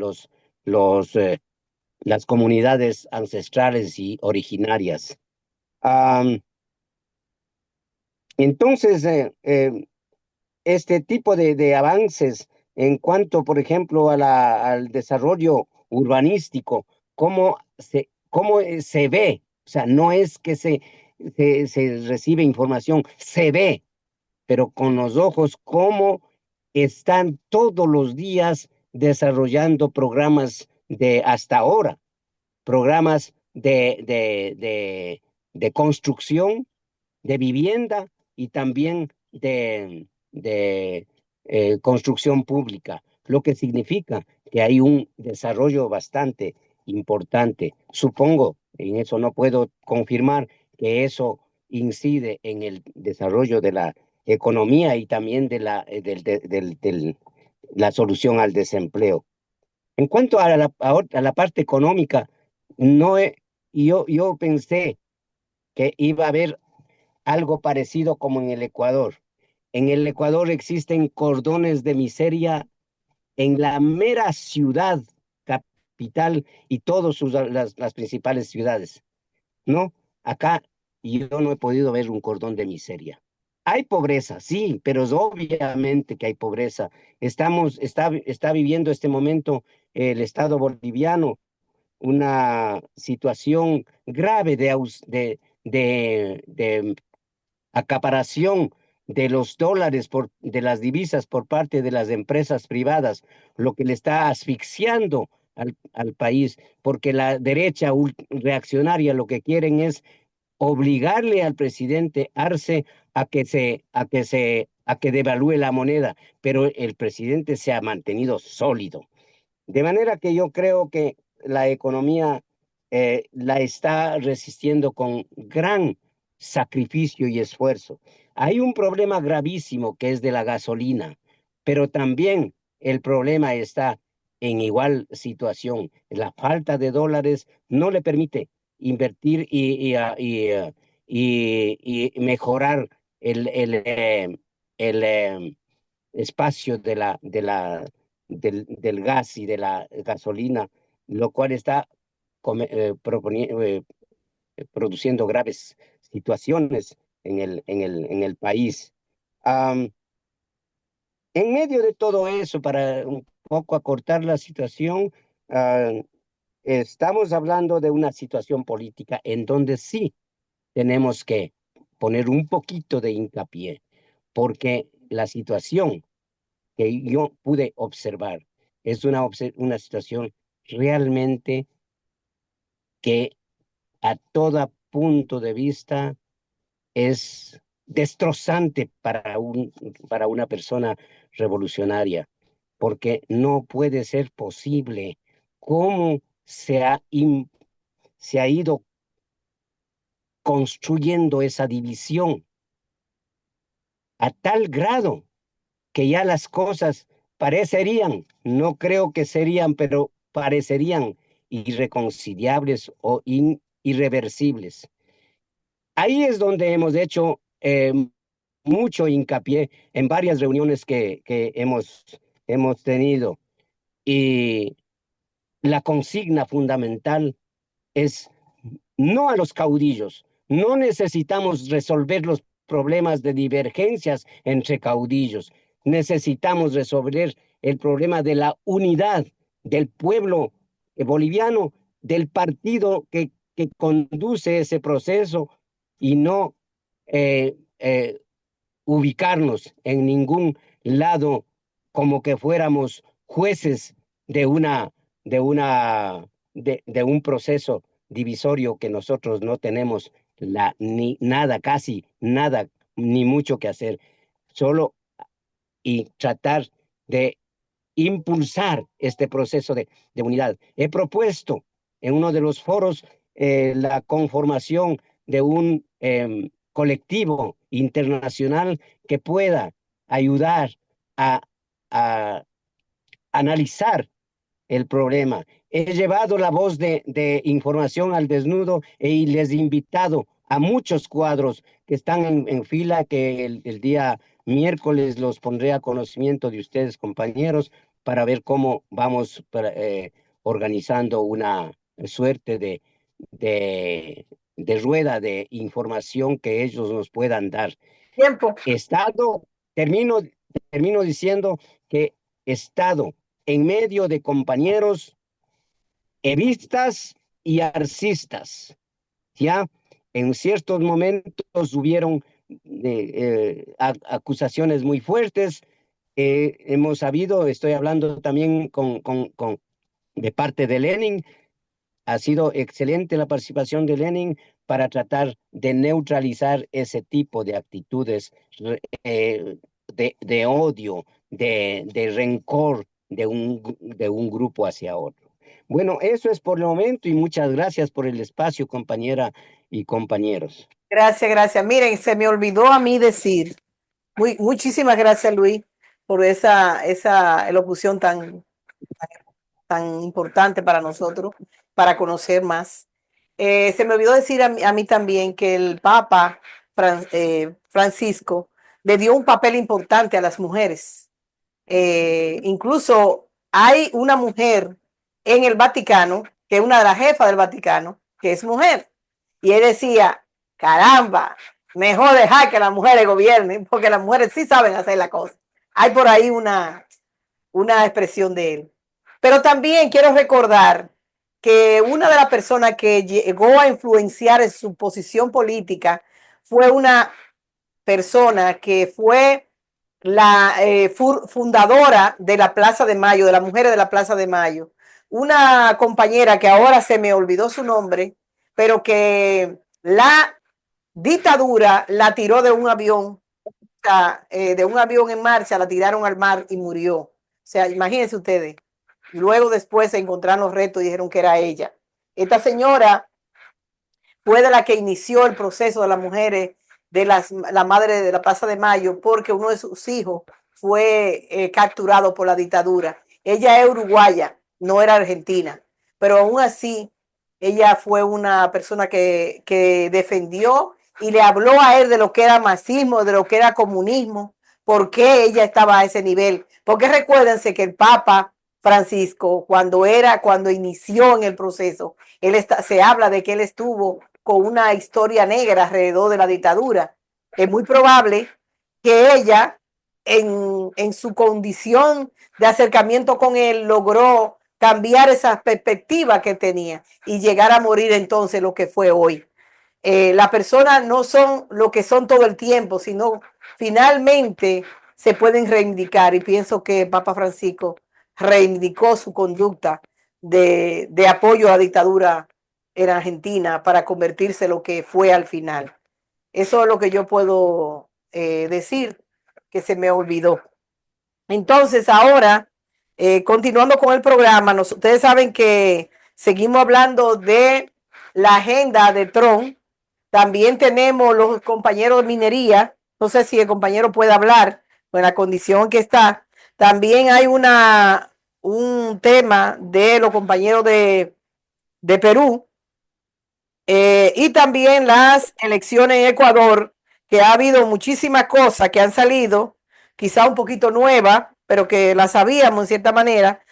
las comunidades ancestrales y originarias. Entonces, este tipo de avances en cuanto, por ejemplo, al desarrollo urbanístico, cómo se ve, o sea, no es que se recibe información, se ve, pero con los ojos, cómo están todos los días desarrollando programas hasta ahora, programas de construcción, de vivienda y también de construcción pública, lo que significa que hay un desarrollo bastante importante. Supongo, en eso no puedo confirmar, que eso incide en el desarrollo de la economía y también la solución al desempleo. En cuanto a la parte económica, no yo pensé que iba a haber algo parecido como en el Ecuador. En el Ecuador existen cordones de miseria en la mera ciudad capital y todas las principales ciudades, ¿no? Acá yo no he podido ver un cordón de miseria. Hay pobreza, sí, pero es obviamente que hay pobreza. Está viviendo este momento el Estado boliviano una situación grave de acaparación de los dólares, de las divisas por parte de las empresas privadas, lo que le está asfixiando al país, porque la derecha reaccionaria lo que quieren es obligarle al presidente Arce a que devalúe la moneda, pero el presidente se ha mantenido sólido. De manera que yo creo que la economía la está resistiendo con gran sacrificio y esfuerzo. Hay un problema gravísimo que es de la gasolina, pero también el problema está en igual situación. La falta de dólares no le permite invertir y mejorar el espacio del gas y de la gasolina, lo cual está produciendo graves situaciones en el país. Am, en medio de todo eso, para un poco acortar la situación, ah, estamos hablando de una situación política en donde sí tenemos que poner un poquito de hincapié, porque la situación que yo pude observar es una situación realmente que a todo punto de vista es destrozante para una persona revolucionaria, porque no puede ser posible cómo se ha ido construyendo esa división a tal grado que ya las cosas parecerían, no creo que serían, pero parecerían irreconciliables o irreversibles. Ahí es donde hemos hecho mucho hincapié en varias reuniones que hemos tenido. Y la consigna fundamental es no a los caudillos. No necesitamos resolver los problemas de divergencias entre caudillos. Necesitamos resolver el problema de la unidad del pueblo boliviano, del partido que conduce ese proceso y no eh, eh, ubicarnos en ningún lado como que fuéramos jueces de de un proceso divisorio que nosotros no tenemos ni nada, casi nada, ni mucho que hacer, solo y tratar de impulsar este proceso de unidad. He propuesto en uno de los foros la conformación de un colectivo internacional que pueda ayudar a, a analizar el problema. He llevado la voz de información al desnudo y les he invitado a muchos cuadros que están en fila, que el día miércoles los pondré a conocimiento de ustedes, compañeros, para ver cómo vamos organizando una suerte de, de rueda de información que ellos nos puedan dar. Tiempo. Estado, termino, termino diciendo que Estado en medio de compañeros evistas y arcistas, ¿ya? En ciertos momentos hubieron acusaciones muy fuertes. Hemos sabido, estoy hablando también de parte de Lenin, ha sido excelente la participación de Lenin para tratar de neutralizar ese tipo de actitudes de odio, de rencor de un grupo hacia otro. Bueno, eso es por el momento y muchas gracias por el espacio, compañera y compañeros. Gracias, gracias. Miren, se me olvidó a mí decir, muchísimas gracias, Luis, por esa elocución tan importante para nosotros, para conocer más. Se me olvidó decir a mí también que el Papa Francisco le dio un papel importante a las mujeres. Incluso hay una mujer en el Vaticano, que es una de las jefas del Vaticano, que es mujer. Y él decía, caramba, mejor dejar que las mujeres gobiernen, porque las mujeres sí saben hacer la cosa. Hay por ahí una expresión de él. Pero también quiero recordar que una de las personas que llegó a influenciar en su posición política fue una persona que fue la fundadora de la Plaza de Mayo, de las mujeres de la Plaza de Mayo. Una compañera que ahora se me olvidó su nombre, pero que la dictadura la tiró de un avión en marcha, la tiraron al mar y murió. O sea, imagínense ustedes. Luego después se encontraron los restos y dijeron que era ella. Esta señora fue de la que inició el proceso de las mujeres, de la madre de la Plaza de Mayo, porque uno de sus hijos fue capturado por la dictadura. Ella es uruguaya, no era argentina, pero aún así ella fue una persona que defendió y le habló a él de lo que era marxismo, de lo que era comunismo, por qué ella estaba a ese nivel. Porque recuérdense que el Papa Francisco, cuando inició en el proceso, se habla de que él estuvo con una historia negra alrededor de la dictadura. Es muy probable que ella, en su condición de acercamiento con él, logró cambiar esa perspectiva que tenía y llegar a morir entonces lo que fue hoy. Las personas no son lo que son todo el tiempo, sino finalmente se pueden reivindicar, y pienso que Papa Francisco reivindicó su conducta de apoyo a la dictadura en Argentina para convertirse en lo que fue al final. Eso es lo que yo puedo decir, que se me olvidó. Entonces ahora, continuando con el programa, ustedes saben que seguimos hablando de la agenda de Trump. También tenemos los compañeros de minería. No sé si el compañero puede hablar en la condición que está. También hay un tema de los compañeros de Perú, y también las elecciones en Ecuador, que ha habido muchísimas cosas que han salido, quizá un poquito nuevas, pero que las sabíamos en cierta manera,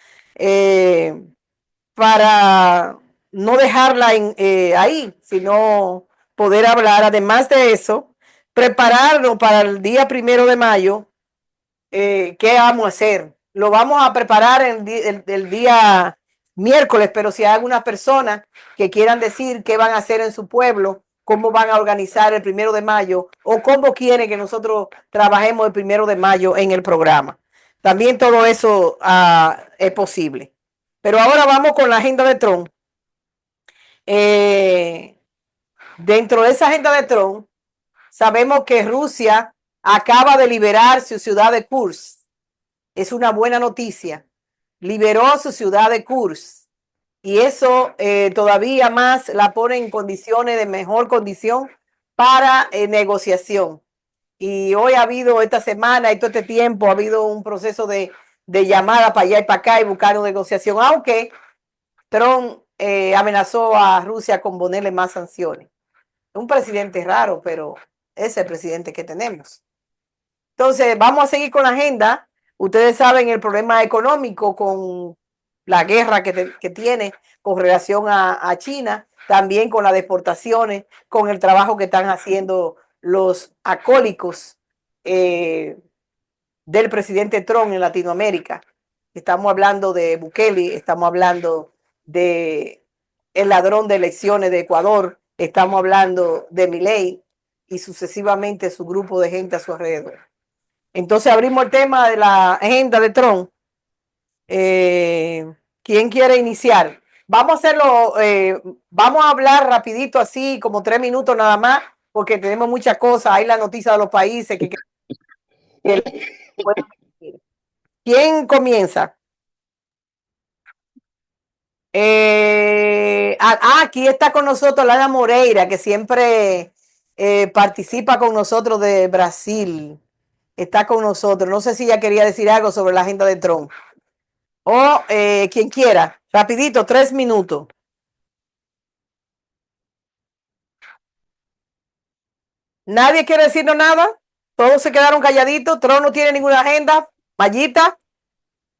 para no dejarla ahí, sino poder hablar. Además de eso, prepararnos para el día 1 de mayo. ¿Qué vamos a hacer? Lo vamos a preparar el día miércoles, pero si hay algunas personas que quieran decir qué van a hacer en su pueblo, cómo van a organizar el 1 de mayo o cómo quieren que nosotros trabajemos el 1 de mayo en el programa. También todo eso es posible. Pero ahora vamos con la agenda de Trump. Dentro de esa agenda de Trump, sabemos que Rusia acaba de liberar su ciudad de Kursk. Es una buena noticia. Liberó su ciudad de Kursk. Y eso todavía más la pone en condiciones de mejor condición para negociación. Y hoy ha habido, esta semana y todo este tiempo, ha habido un proceso de llamada para allá y para acá y buscar una negociación, aunque Trump amenazó a Rusia con ponerle más sanciones. Un presidente raro, pero es el presidente que tenemos. Entonces, vamos a seguir con la agenda. Ustedes saben el problema económico con la guerra que tiene con relación a China, también con las deportaciones, con el trabajo que están haciendo los acólicos del presidente Trump en Latinoamérica. Estamos hablando de Bukele, estamos hablando de el ladrón de elecciones de Ecuador, estamos hablando de Milei y sucesivamente su grupo de gente a su alrededor. Entonces abrimos el tema de la agenda de Trump. ¿Quién quiere iniciar? Vamos a hacerlo, vamos a hablar rapidito así, como 3 minutos nada más, porque tenemos muchas cosas. Hay la noticia de los países ¿Quién comienza? Aquí está con nosotros Lana Moreira, que siempre participa con nosotros de Brasil. Está con nosotros. No sé si ella quería decir algo sobre la agenda de Trump. O quien quiera. Rapidito, 3 minutos. ¿Nadie quiere decirnos nada? Todos se quedaron calladitos. Trump no tiene ninguna agenda. Mayita.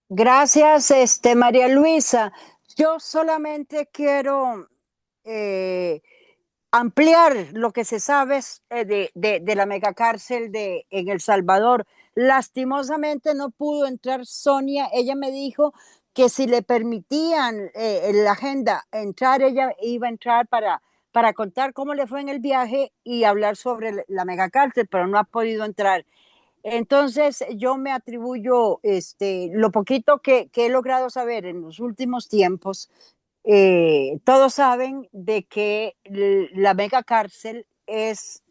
Gracias, María Luisa. Yo solamente quiero ampliar lo que se sabe de la megacárcel en El Salvador. Lastimosamente no pudo entrar Sonia. Ella me dijo que si le permitían en la agenda entrar, ella iba a entrar para contar cómo le fue en el viaje y hablar sobre la megacárcel, pero no ha podido entrar. Entonces yo me atribuyo lo poquito que he logrado saber en los últimos tiempos. Todos saben de que la megacárcel es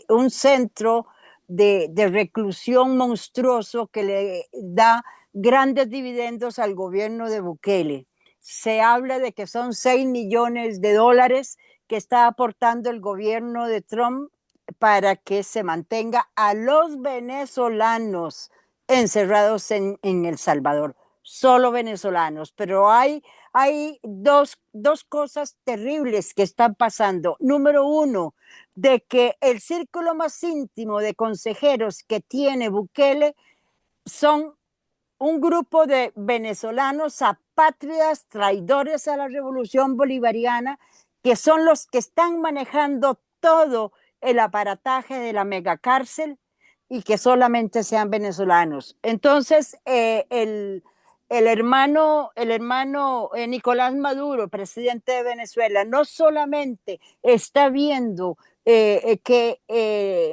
un centro de reclusión monstruoso que le da grandes dividendos al gobierno de Bukele. Se habla de que son 6 millones de dólares que está aportando el gobierno de Trump para que se mantenga a los venezolanos encerrados en El Salvador. Solo venezolanos, pero hay dos cosas terribles que están pasando. Número uno, de que el círculo más íntimo de consejeros que tiene Bukele son un grupo de venezolanos apátridas, traidores a la revolución bolivariana, que son los que están manejando todo el aparataje de la megacárcel y que solamente sean venezolanos. Entonces, el hermano Nicolás Maduro, presidente de Venezuela, no solamente está viendo que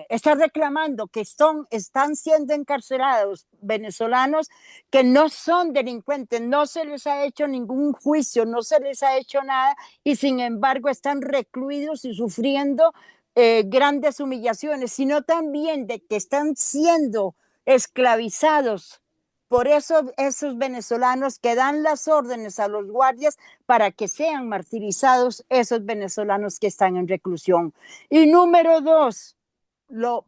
está reclamando que están siendo encarcelados venezolanos que no son delincuentes, no se les ha hecho ningún juicio, no se les ha hecho nada y sin embargo están recluidos y sufriendo grandes humillaciones, sino también de que están siendo esclavizados por eso esos venezolanos que dan las órdenes a los guardias para que sean martirizados esos venezolanos que están en reclusión. Y número dos,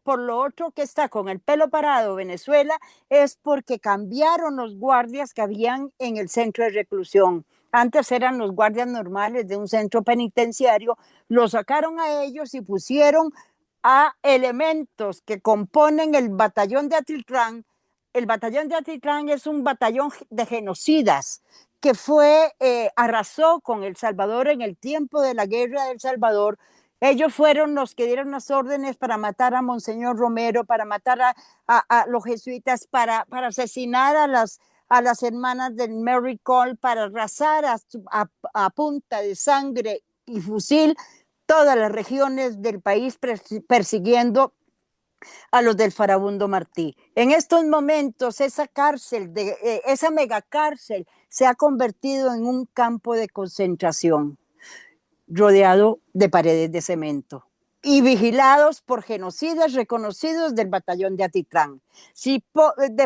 por lo otro que está con el pelo parado Venezuela es porque cambiaron los guardias que habían en el centro de reclusión. Antes eran los guardias normales de un centro penitenciario, los sacaron a ellos y pusieron a elementos que componen el batallón de Atitlán. El batallón de Atitlán es un batallón de genocidas que arrasó con El Salvador en el tiempo de la guerra de El Salvador. Ellos fueron los que dieron las órdenes para matar a Monseñor Romero, para matar a los jesuitas, para asesinar a las hermanas del Mary Cole, para arrasar a punta de sangre y fusil todas las regiones del país, persiguiendo a los del Farabundo Martí. En estos momentos esa cárcel, esa megacárcel se ha convertido en un campo de concentración rodeado de paredes de cemento y vigilados por genocidas reconocidos del batallón de Atitlán. Si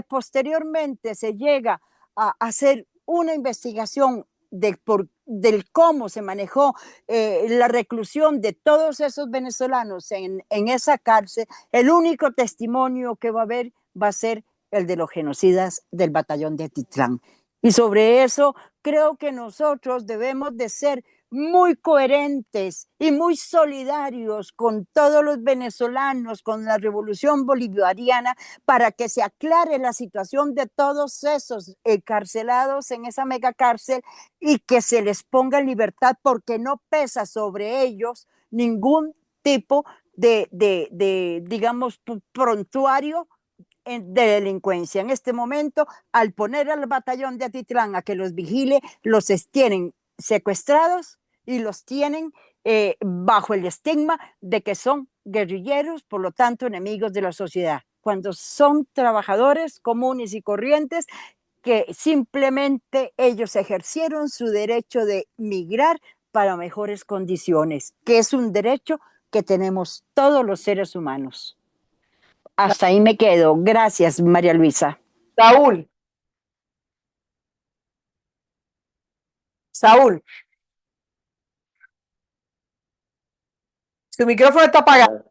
posteriormente se llega a hacer una investigación del cómo se manejó la reclusión de todos esos venezolanos en esa cárcel, el único testimonio que va a haber va a ser el de los genocidas del batallón de Atitlán. Y sobre eso creo que nosotros debemos de ser muy coherentes y muy solidarios con todos los venezolanos, con la revolución bolivariana, para que se aclare la situación de todos esos encarcelados en esa megacárcel y que se les ponga en libertad, porque no pesa sobre ellos ningún tipo de digamos, prontuario de delincuencia. En este momento, al poner al batallón de Atitlán a que los vigile, los tienen secuestrados y los tienen bajo el estigma de que son guerrilleros, por lo tanto enemigos de la sociedad, cuando son trabajadores comunes y corrientes que simplemente ellos ejercieron su derecho de migrar para mejores condiciones, que es un derecho que tenemos todos los seres humanos. Hasta ahí me quedo. Gracias, María Luisa. Saúl. Su micrófono está apagado.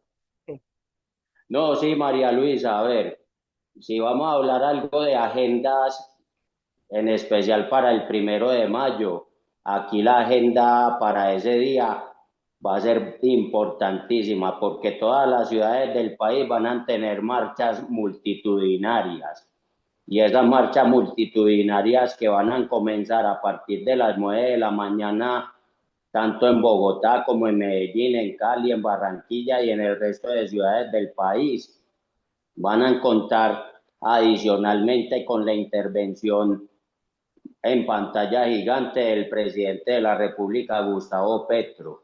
No, sí, María Luisa, a ver, si vamos a hablar algo de agendas, en especial para el 1 de mayo, aquí la agenda para ese día va a ser importantísima porque todas las ciudades del país van a tener marchas multitudinarias. Y esas marchas multitudinarias que van a comenzar a partir de las 9 de la mañana, tanto en Bogotá como en Medellín, en Cali, en Barranquilla y en el resto de ciudades del país, van a contar adicionalmente con la intervención en pantalla gigante del presidente de la República, Gustavo Petro.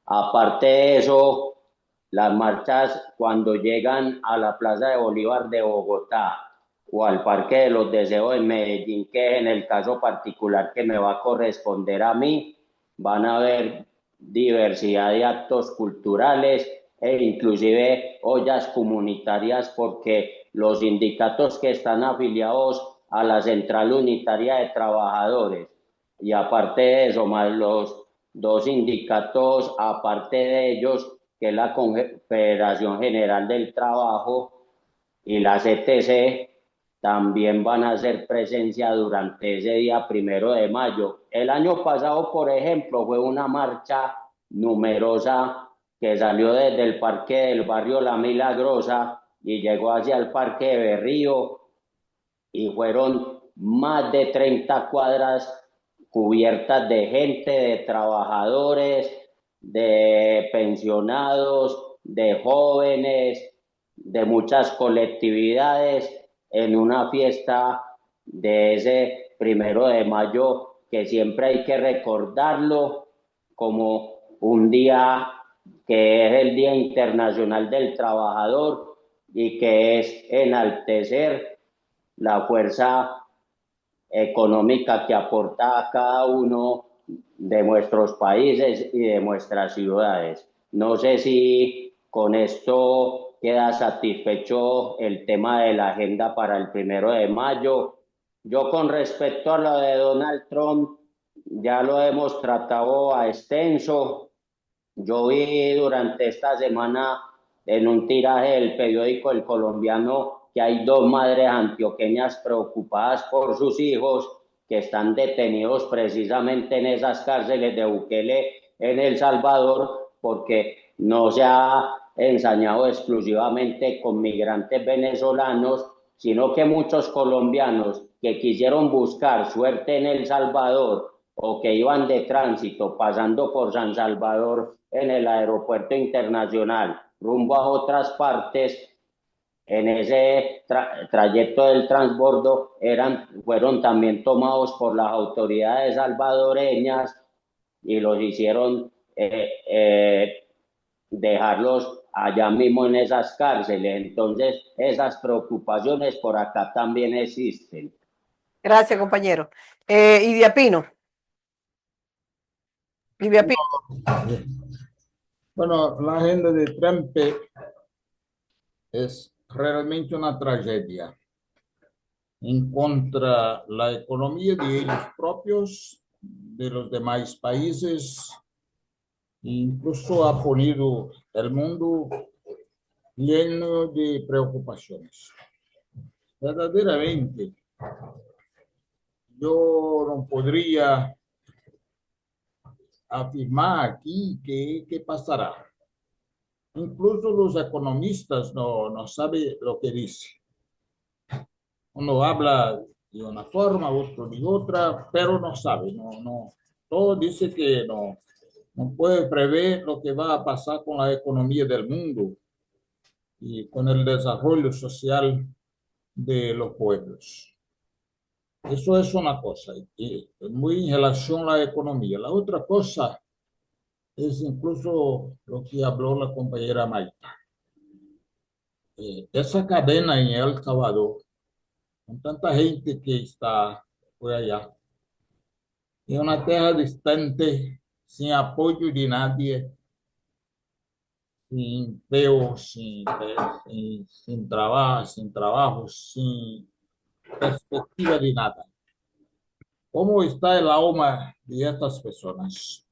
Aparte de eso, las marchas cuando llegan a la Plaza de Bolívar de Bogotá o al Parque de los Deseos en Medellín, que en el caso particular que me va a corresponder a mí, van a haber diversidad de actos culturales e inclusive ollas comunitarias, porque los sindicatos que están afiliados a la Central Unitaria de Trabajadores y aparte de eso, más dos sindicatos aparte de ellos, que es la Confederación General del Trabajo y la CTC, también van a hacer presencia durante ese día 1 de mayo. El año pasado, por ejemplo, fue una marcha numerosa que salió desde el parque del barrio La Milagrosa y llegó hacia el parque de Berrío, y fueron más de 30 cuadras cubiertas de gente, de trabajadores, de pensionados, de jóvenes, de muchas colectividades, en una fiesta de ese 1 de mayo, que siempre hay que recordarlo como un día que es el Día Internacional del Trabajador y que es enaltecer la fuerza económica que aporta a cada uno de nuestros países y de nuestras ciudades. No sé si con esto queda satisfecho el tema de la agenda para el 1 de mayo. Yo, con respecto a lo de Donald Trump, ya lo hemos tratado a extenso. Yo vi durante esta semana en un tiraje del periódico El Colombiano que hay dos madres antioqueñas preocupadas por sus hijos que están detenidos precisamente en esas cárceles de Bukele en El Salvador, porque no se ha ensañado exclusivamente con migrantes venezolanos, sino que muchos colombianos que quisieron buscar suerte en El Salvador o que iban de tránsito pasando por San Salvador en el aeropuerto internacional rumbo a otras partes, en ese trayecto del transbordo fueron también tomados por las autoridades salvadoreñas y los hicieron dejarlos allá mismo en esas cárceles. Entonces, esas preocupaciones por acá también existen. Gracias, compañero. Idia Pino. Livia Pino. Bueno, la agenda de Trump es realmente una tragedia en contra la economía de ellos propios, de los demás países, incluso ha ponido el mundo lleno de preocupaciones. Verdaderamente, yo no podría afirmar aquí qué pasará. Incluso los economistas no saben lo que dice. Uno habla de una forma, otro de otra, pero no sabe. Todo dice que no puede prever lo que va a pasar con la economía del mundo y con el desarrollo social de los pueblos. Eso es una cosa, y muy en relación a la economía. La otra cosa es incluso lo que habló la compañera Maita. Esa cadena en El Salvador, con tanta gente que está por allá, en una tierra distante, sin apoyo de nadie, sin empleo, sin trabajo, sin perspectiva de nada. ¿Cómo está el alma de estas personas?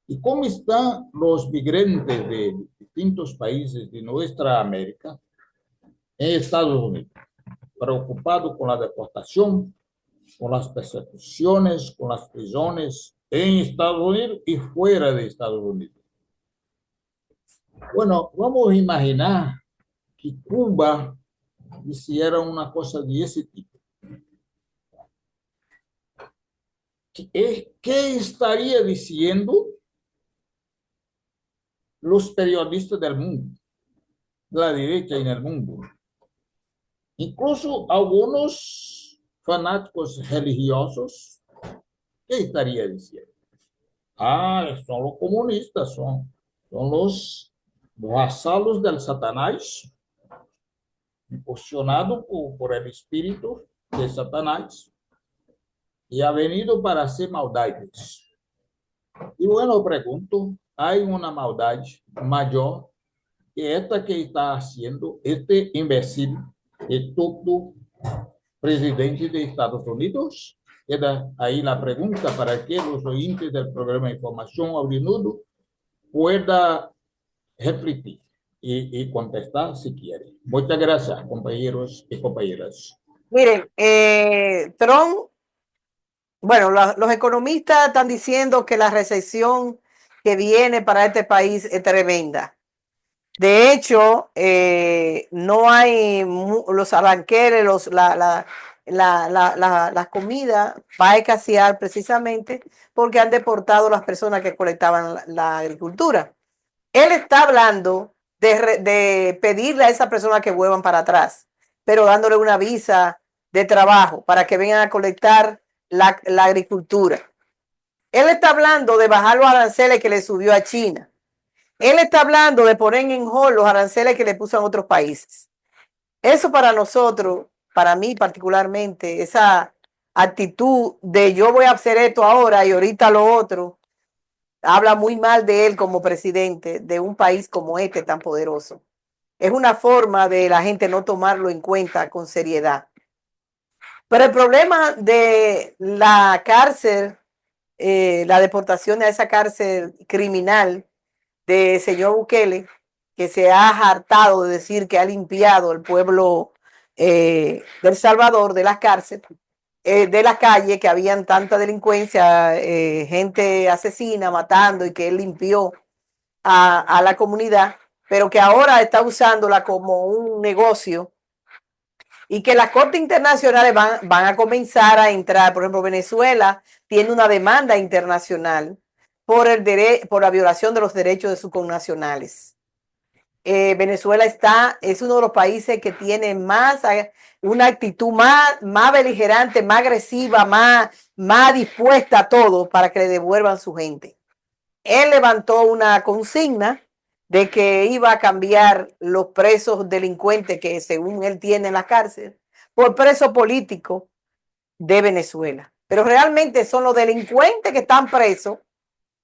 ¿Y cómo están los migrantes de distintos países de nuestra América en Estados Unidos? Preocupados con la deportación, con las persecuciones, con las prisiones en Estados Unidos y fuera de Estados Unidos. Bueno, vamos a imaginar que Cuba hiciera una cosa de ese tipo. ¿Qué estaría diciendo los periodistas del mundo, la derecha en el mundo? Incluso algunos fanáticos religiosos, ¿qué estaría diciendo? Son los comunistas, son los vasalos del Satanás, impulsionados por el espíritu de Satanás, y ha venido para hacer maldades. Y bueno, pregunto, ¿hay una maldad mayor que esta que está haciendo este imbécil, estúpido presidente de Estados Unidos? Queda ahí la pregunta para que los oyentes del programa de Información Abrinudo puedan refletir y contestar si quieren. Muchas gracias, compañeros y compañeras. Miren, Trump, bueno, los economistas están diciendo que la recesión que viene para este país es tremenda. De hecho, no hay los arranqueres, la comida va a escasear precisamente porque han deportado las personas que colectaban la agricultura. Él está hablando de pedirle a esas personas que vuelvan para atrás, pero dándole una visa de trabajo para que vengan a colectar la agricultura. Él está hablando de bajar los aranceles que le subió a China. Él está hablando de poner en hold los aranceles que le puso a otros países. Eso para nosotros, para mí particularmente, esa actitud de yo voy a hacer esto ahora y ahorita lo otro, habla muy mal de él como presidente de un país como este tan poderoso. Es una forma de la gente no tomarlo en cuenta con seriedad. Pero el problema de la cárcel, la deportación a esa cárcel criminal de señor Bukele, que se ha hartado de decir que ha limpiado el pueblo del Salvador de las cárceles, de la calle, que habían tanta delincuencia, gente asesina, matando, y que él limpió a la comunidad, pero que ahora está usándola como un negocio y que las cortes internacionales van a comenzar a entrar. Por ejemplo, Venezuela tiene una demanda internacional por la violación de los derechos de sus connacionales. Venezuela es uno de los países que tiene una actitud más beligerante, más agresiva, más dispuesta a todo para que le devuelvan su gente. Él levantó una consigna de que iba a cambiar los presos delincuentes que según él tiene en la cárcel por presos políticos de Venezuela. Pero realmente son los delincuentes que están presos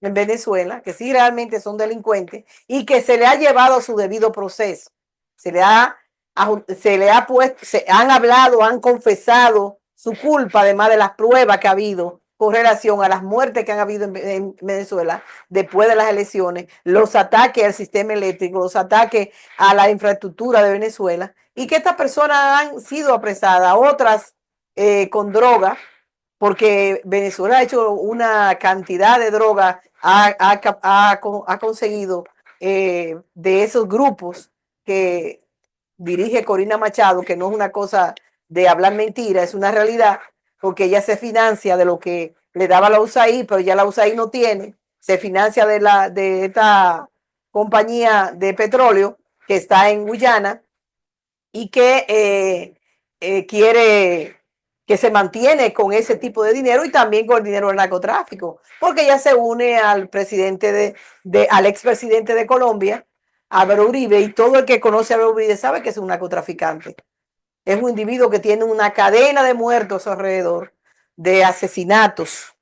en Venezuela, que sí realmente son delincuentes y que se le ha llevado su debido proceso. Se le ha puesto, han hablado, han confesado su culpa, además de las pruebas que ha habido con relación a las muertes que han habido en Venezuela después de las elecciones, los ataques al sistema eléctrico, los ataques a la infraestructura de Venezuela, y que estas personas han sido apresadas, otras con droga, porque Venezuela ha hecho una cantidad de droga, ha conseguido de esos grupos que dirige Corina Machado, que no es una cosa de hablar mentira, es una realidad, porque ella se financia de lo que le daba la USAID, pero ya la USAID no tiene, se financia de esta compañía de petróleo que está en Guyana y que quiere, que se mantiene con ese tipo de dinero y también con el dinero del narcotráfico, porque ella se une al presidente al expresidente de Colombia, Álvaro Uribe, y todo el que conoce a Álvaro Uribe sabe que es un narcotraficante. Es un individuo que tiene una cadena de muertos alrededor, de asesinatos,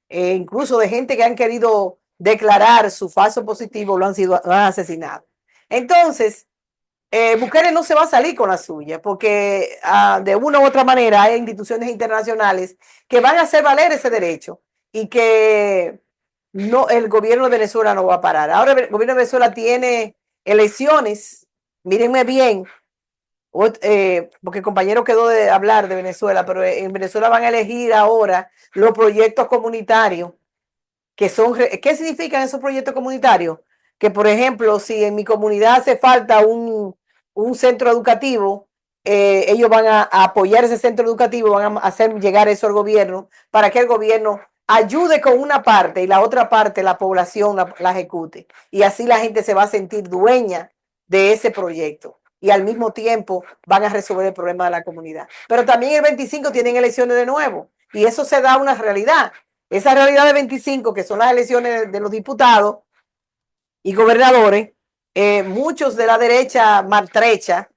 incluso de gente que han querido declarar su falso positivo, lo han asesinado. Entonces, Bukele no se va a salir con la suya, porque de una u otra manera hay instituciones internacionales que van a hacer valer ese derecho y que el gobierno de Venezuela no va a parar. Ahora el gobierno de Venezuela tiene elecciones, mírenme bien, porque el compañero quedó de hablar de Venezuela, pero en Venezuela van a elegir ahora los proyectos comunitarios, ¿qué significan esos proyectos comunitarios? Que, por ejemplo, si en mi comunidad hace falta un centro educativo, ellos van a apoyar ese centro educativo, van a hacer llegar eso al gobierno para que el gobierno ayude con una parte y la otra parte la población la ejecute. Y así la gente se va a sentir dueña de ese proyecto y al mismo tiempo van a resolver el problema de la comunidad. Pero también el 25 tienen elecciones de nuevo y eso se da una realidad. Esa realidad de 25, que son las elecciones de los diputados y gobernadores, muchos de la derecha maltrecha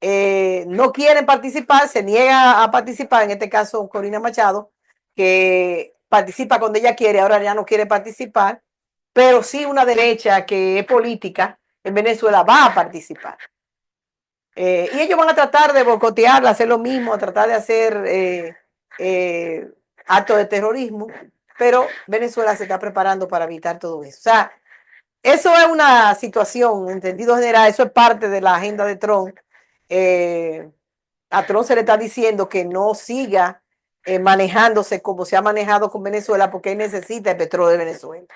no quieren participar, se niega a participar, en este caso Corina Machado, que participa cuando ella quiere, ahora ya no quiere participar, pero sí una derecha que es política en Venezuela va a participar. Y ellos van a tratar de boicotearla, hacer lo mismo, a tratar de hacer actos de terrorismo, pero Venezuela se está preparando para evitar todo eso. O sea, eso es una situación, en sentido general, eso es parte de la agenda de Trump. A Trump se le está diciendo que no siga manejándose como se ha manejado con Venezuela porque él necesita el petróleo de Venezuela.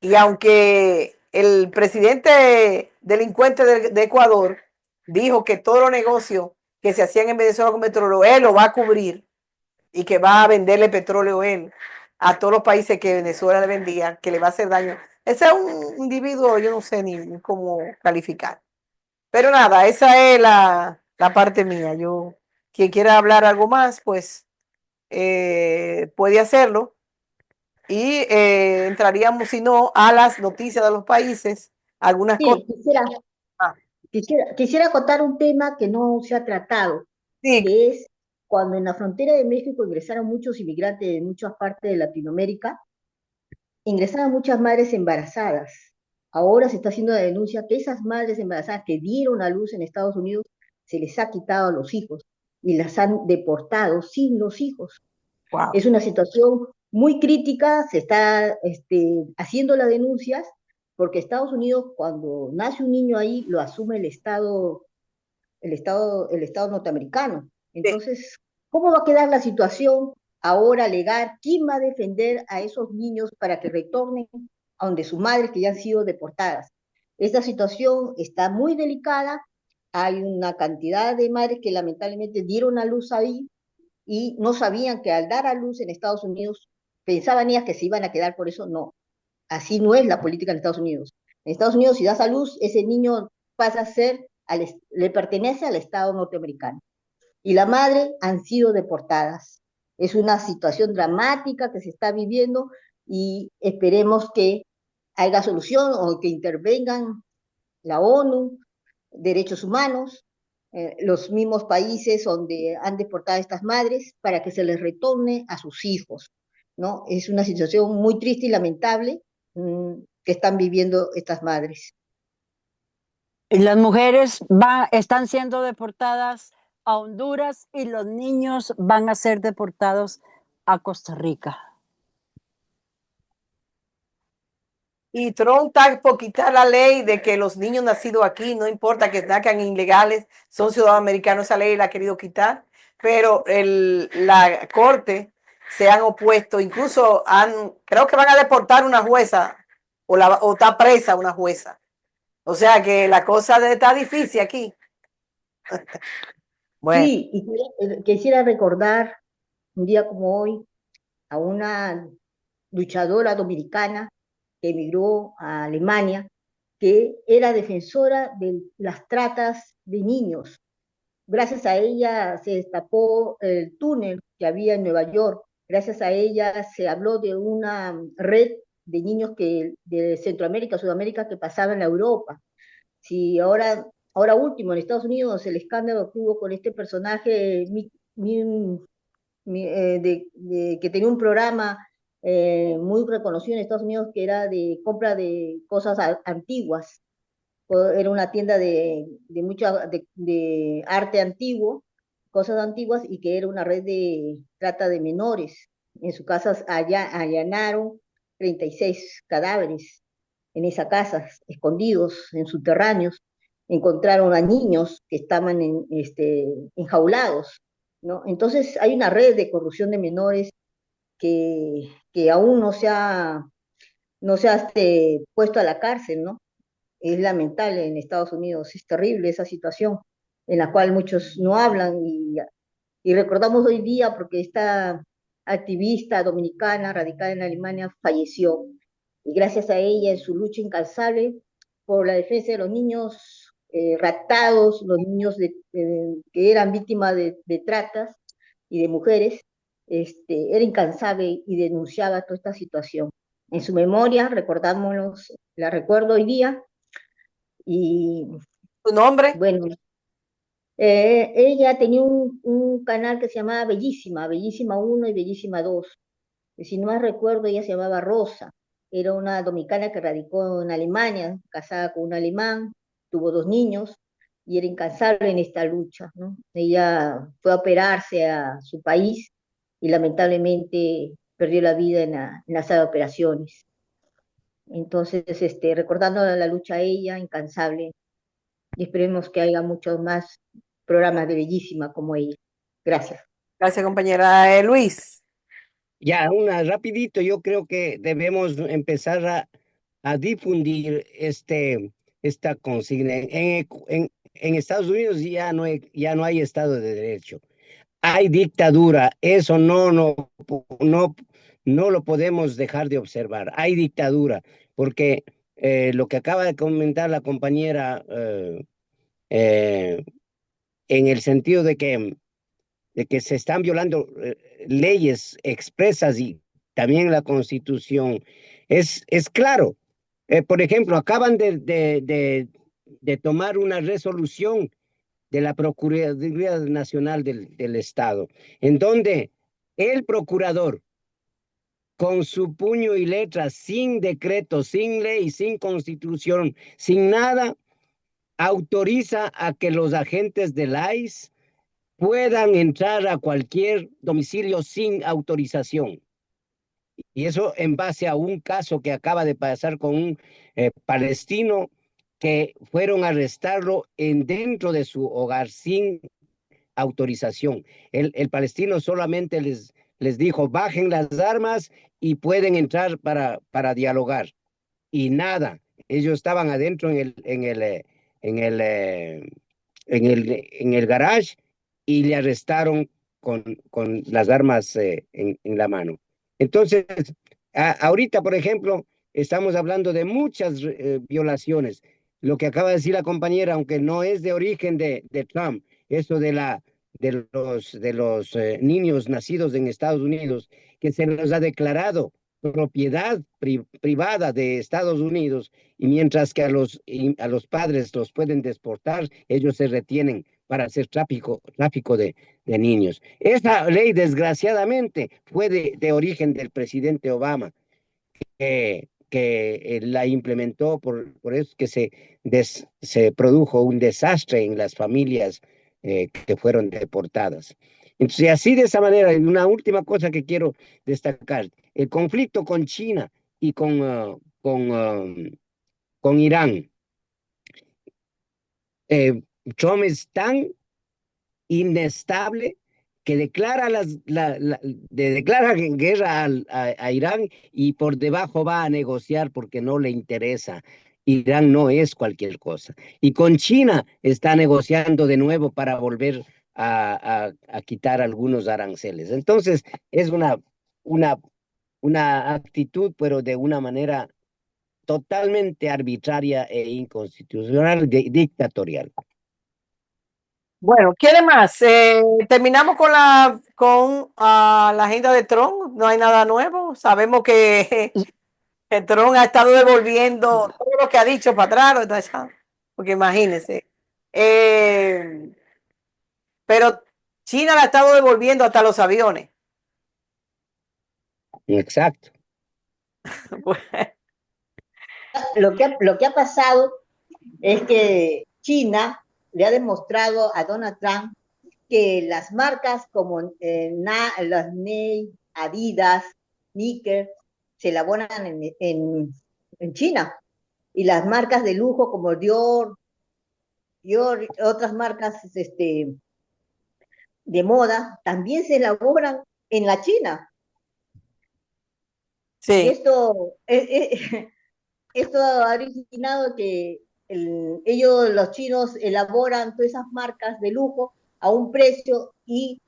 Y aunque el presidente delincuente de Ecuador dijo que todos los negocios que se hacían en Venezuela con petróleo, él lo va a cubrir y que va a venderle petróleo él a todos los países que Venezuela le vendía, que le va a hacer daño. Ese es un individuo, yo no sé ni cómo calificar. Pero nada, esa es la parte mía. Yo, quien quiera hablar algo más, pues puede hacerlo. Y entraríamos, si no, a las noticias de los países, algunas cosas. Sí, Ah, quisiera acotar un tema que no se ha tratado, sí, que es cuando en la frontera de México ingresaron muchos inmigrantes de muchas partes de Latinoamérica, ingresaron muchas madres embarazadas. Ahora se está haciendo la denuncia que esas madres embarazadas que dieron a luz en Estados Unidos se les ha quitado a los hijos y las han deportado sin los hijos. wow. Es una situación muy crítica, se está haciendo las denuncias, porque Estados Unidos, cuando nace un niño ahí, lo asume el Estado norteamericano. Sí. Entonces, ¿cómo va a quedar la situación ahora legal? ¿Quién va a defender a esos niños para que retornen a donde sus madres que ya han sido deportadas? Esta situación está muy delicada. Hay una cantidad de madres que lamentablemente dieron a luz ahí y no sabían que al dar a luz en Estados Unidos, pensaban ellas que se iban a quedar por eso. No, así no es la política en Estados Unidos. En Estados Unidos, si das a luz, ese niño pasa a ser, le pertenece al Estado norteamericano. Y la madre han sido deportadas. Es una situación dramática que se está viviendo y esperemos que haya solución o que intervengan la ONU, derechos humanos, los mismos países donde han deportado a estas madres para que se les retorne a sus hijos, ¿no? Es una situación muy triste y lamentable que están viviendo estas madres. Y las mujeres están siendo deportadas a Honduras y los niños van a ser deportados a Costa Rica. Y Trump está por quitar la ley de que los niños nacidos aquí, no importa que nazcan ilegales, son ciudadanos americanos, esa ley la ha querido quitar, pero la corte se han opuesto, incluso creo que van a deportar una jueza o está presa una jueza. O sea que la cosa está difícil aquí. Bueno, Sí, y quisiera recordar un día como hoy a una luchadora dominicana que emigró a Alemania, que era defensora de las tratas de niños. Gracias a ella se destapó el túnel que había en Nueva York. Gracias a ella se habló de una red de niños de Centroamérica, Sudamérica, que pasaban a Europa. Si ahora último, en Estados Unidos, el escándalo que hubo con este personaje que tenía un programa muy reconocido en Estados Unidos, que era de compra de cosas antiguas. Era una tienda de arte antiguo, cosas antiguas, y que era una red de trata de menores. En su casa allanaron 36 cadáveres en esa casa, escondidos en subterráneos. Encontraron a niños que estaban enjaulados, ¿no? Entonces hay una red de corrupción de menores que aún no se ha puesto a la cárcel, ¿no? Es lamentable en Estados Unidos, es terrible esa situación en la cual muchos no hablan y recordamos hoy día porque esta activista dominicana radicada en Alemania falleció y gracias a ella en su lucha incansable por la defensa de los niños raptados, los niños que eran víctimas de tratas y de mujeres, era incansable y denunciaba toda esta situación. En su memoria, recordámonos, la recuerdo hoy día, y ¿tu nombre? bueno, ella tenía un canal que se llamaba Bellísima, Bellísima 1 y Bellísima 2. Si no más recuerdo, ella se llamaba Rosa. Era una dominicana que radicó en Alemania, casada con un alemán, tuvo 2 niños y era incansable en esta lucha, ¿no? Ella fue a operarse a su país y lamentablemente perdió la vida en la sala de operaciones. Entonces, recordando la lucha a ella, incansable, y esperemos que haya muchos más programas de Bellísima como ella. Gracias. Gracias, compañera. Luis. Ya, una rapidito, yo creo que debemos empezar a difundir esta consigna. En Estados Unidos ya no hay Estado de Derecho. Hay dictadura, eso no lo podemos dejar de observar. Hay dictadura, porque lo que acaba de comentar la compañera en el sentido de que se están violando leyes expresas y también la Constitución, es claro. Por ejemplo, acaban de tomar una resolución de la Procuraduría Nacional del Estado, en donde el procurador, con su puño y letra, sin decreto, sin ley, sin constitución, sin nada, autoriza a que los agentes del ICE puedan entrar a cualquier domicilio sin autorización. Y eso en base a un caso que acaba de pasar con un palestino que fueron a arrestarlo dentro de su hogar sin autorización. El palestino solamente les dijo, bajen las armas y pueden entrar para dialogar. Y nada, ellos estaban adentro en el garage y le arrestaron con las armas en la mano. Entonces, ahorita, por ejemplo, estamos hablando de muchas violaciones. Lo que acaba de decir la compañera, aunque no es de origen de Trump, eso de los niños nacidos en Estados Unidos, que se los ha declarado propiedad privada de Estados Unidos, y mientras que a los padres los pueden deportar, ellos se retienen para hacer tráfico de niños. Esa ley, desgraciadamente, fue de origen del presidente Obama, que la implementó, por eso que se produjo un desastre en las familias que fueron deportadas. Entonces, así de esa manera, una última cosa que quiero destacar, el conflicto con China y con Irán. Trump es tan inestable que declara guerra a Irán, y por debajo va a negociar porque no le interesa. Irán no es cualquier cosa. Y con China está negociando de nuevo para volver a quitar algunos aranceles. Entonces, es una actitud, pero de una manera totalmente arbitraria e inconstitucional, dictatorial. Bueno, ¿quiere más? Terminamos con la agenda de Trump. No hay nada nuevo. Sabemos que Trump ha estado devolviendo todo lo que ha dicho para atrás, porque imagínense. Pero China la ha estado devolviendo hasta los aviones. Exacto. Lo que ha pasado es que China le ha demostrado a Donald Trump que las marcas como las Nike, Adidas, Nike, se elaboran en China. Y las marcas de lujo como Dior, otras marcas de moda, también se elaboran en la China. Sí. Y esto ha originado que los chinos, elaboran todas esas marcas de lujo a un precio, y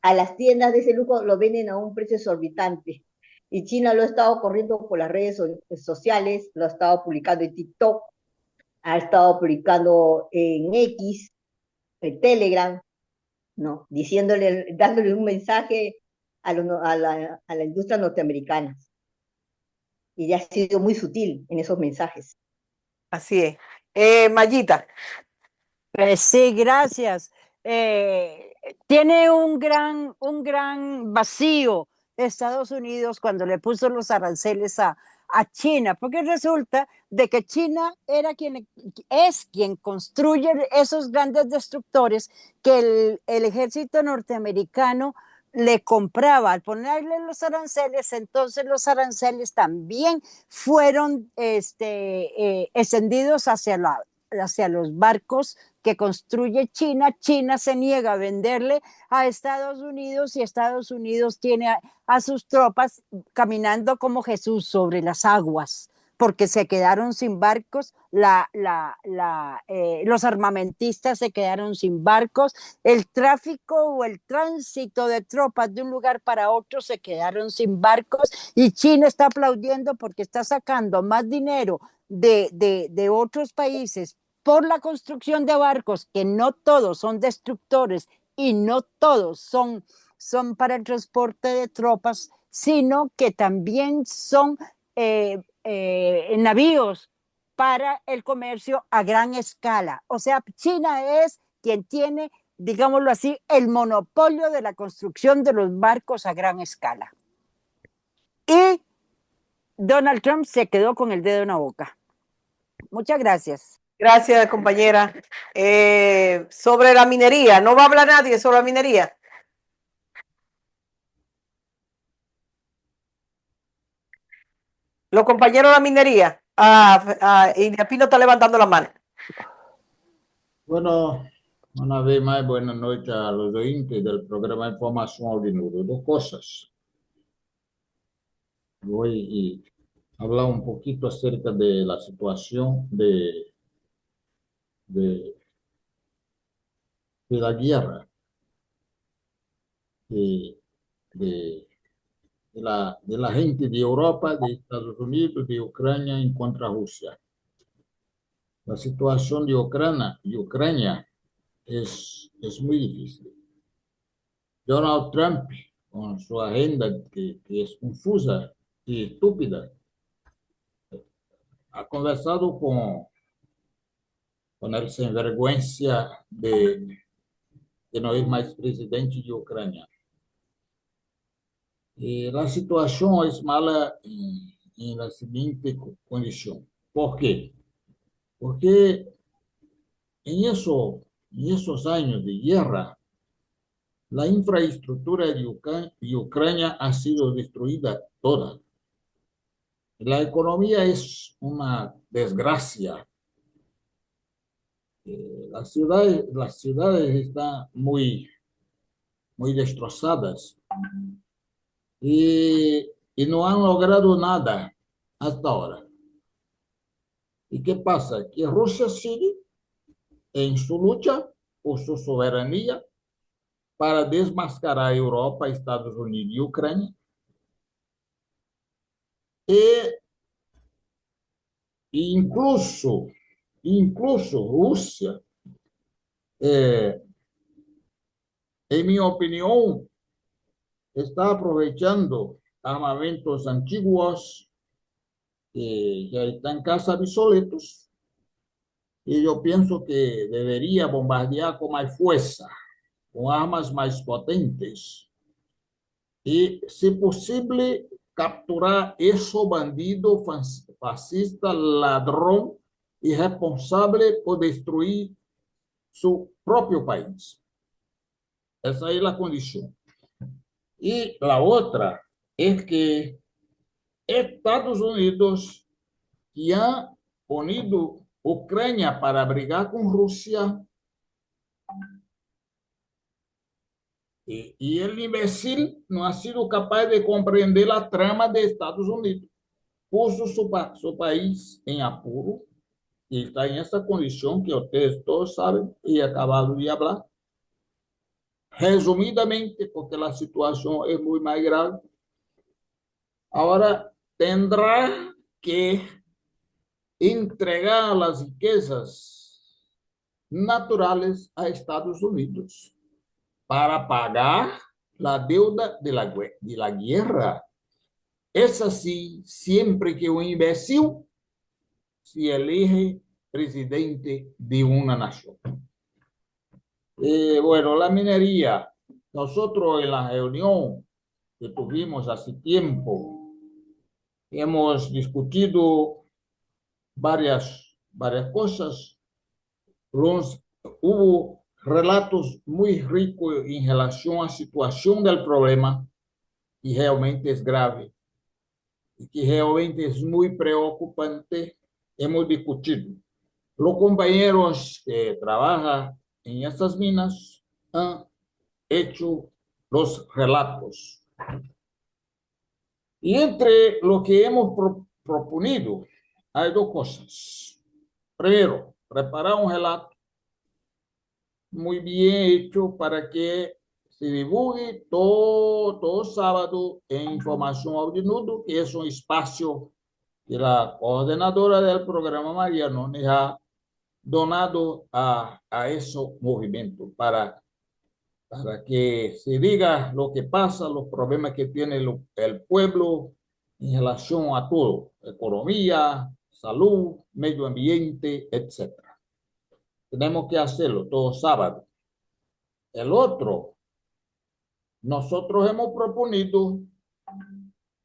a las tiendas de ese lujo lo venden a un precio exorbitante. Y China lo ha estado corriendo por las redes sociales, lo ha estado publicando en TikTok, ha estado publicando en X, en Telegram, ¿no? Dándole un mensaje a la industria norteamericana. Y ya ha sido muy sutil en esos mensajes. Así es. Mayita. Sí, gracias. Tiene un gran vacío Estados Unidos cuando le puso los aranceles a China, porque resulta de que China es quien construye esos grandes destructores que el ejército norteamericano le compraba, al ponerle los aranceles, entonces los aranceles también fueron extendidos hacia los barcos que construye China. China se niega a venderle a Estados Unidos y Estados Unidos tiene a sus tropas caminando como Jesús sobre las aguas, porque se quedaron sin barcos, los armamentistas se quedaron sin barcos, el tráfico o el tránsito de tropas de un lugar para otro se quedaron sin barcos y China está aplaudiendo porque está sacando más dinero de otros países por la construcción de barcos, que no todos son destructores y no todos son para el transporte de tropas, sino que también son navíos para el comercio a gran escala. O sea, China es quien tiene, digámoslo así, el monopolio de la construcción de los barcos a gran escala. Y Donald Trump se quedó con el dedo en la boca. Muchas gracias. Gracias, compañera. Sobre la minería, no va a hablar nadie sobre la minería. Los compañeros de la minería. Ilia Pino está levantando la mano. Bueno, una vez más, buenas noches a los oyentes del programa Información Audinudo. Dos cosas. Voy a hablar un poquito acerca de la situación de la guerra, de, de la gente de Europa, de Estados Unidos, de Ucrania en contra Rusia. La situación de Ucrania es muy difícil. Donald Trump, con su agenda que es confusa y estúpida, ha conversado con el sinvergüenza que no es más presidente de Ucrania. Y la situación es mala en la siguiente condición. ¿Por qué? Porque en esos años de guerra, la infraestructura de Ucrania ha sido destruida toda. La economía es una desgracia. Las ciudades están muy destrozadas y no han logrado nada hasta ahora. ¿Y qué pasa? Que Rusia sigue en su lucha por su soberanía para desmascarar a Europa, Estados Unidos y Ucrania. E incluso Rusia, en mi opinión, está aprovechando armamentos antiguos que ya están casi obsoletos, y yo pienso que debería bombardear con más fuerza, con armas más potentes, y, si posible, capturar ese bandido fascista, ladrón y responsable por destruir su propio país. Esa es la condición. Y la otra es que Estados Unidos, que ha unido Ucrania para brigar con Rusia, y el imbécil no ha sido capaz de comprender la trama de Estados Unidos. Puso su país en apuro y está en esa condición que ustedes todos saben y he acabado de hablar. Resumidamente, porque la situación es muy más grave, ahora tendrá que entregar las riquezas naturales a Estados Unidos para pagar la deuda de la guerra. Es así siempre que un imbécil se elige presidente de una nación. Bueno, la minería. Nosotros en la reunión que tuvimos hace tiempo hemos discutido varias cosas. Hubo relatos muy ricos en relación a la situación del problema, y realmente es grave, y que realmente es muy preocupante. Hemos discutido. Los compañeros que trabajan en estas minas han hecho los relatos. Y entre lo que hemos proponido, hay dos cosas. Primero, preparar un relato muy bien hecho para que se divulgue todo sábado en Información Audinudo, que es un espacio que la coordinadora del programa, María, nos ha donado a ese movimiento para que se diga lo que pasa, los problemas que tiene el pueblo en relación a todo, economía, salud, medio ambiente, etcétera. Tenemos que hacerlo todo sábado. El otro, nosotros hemos proponido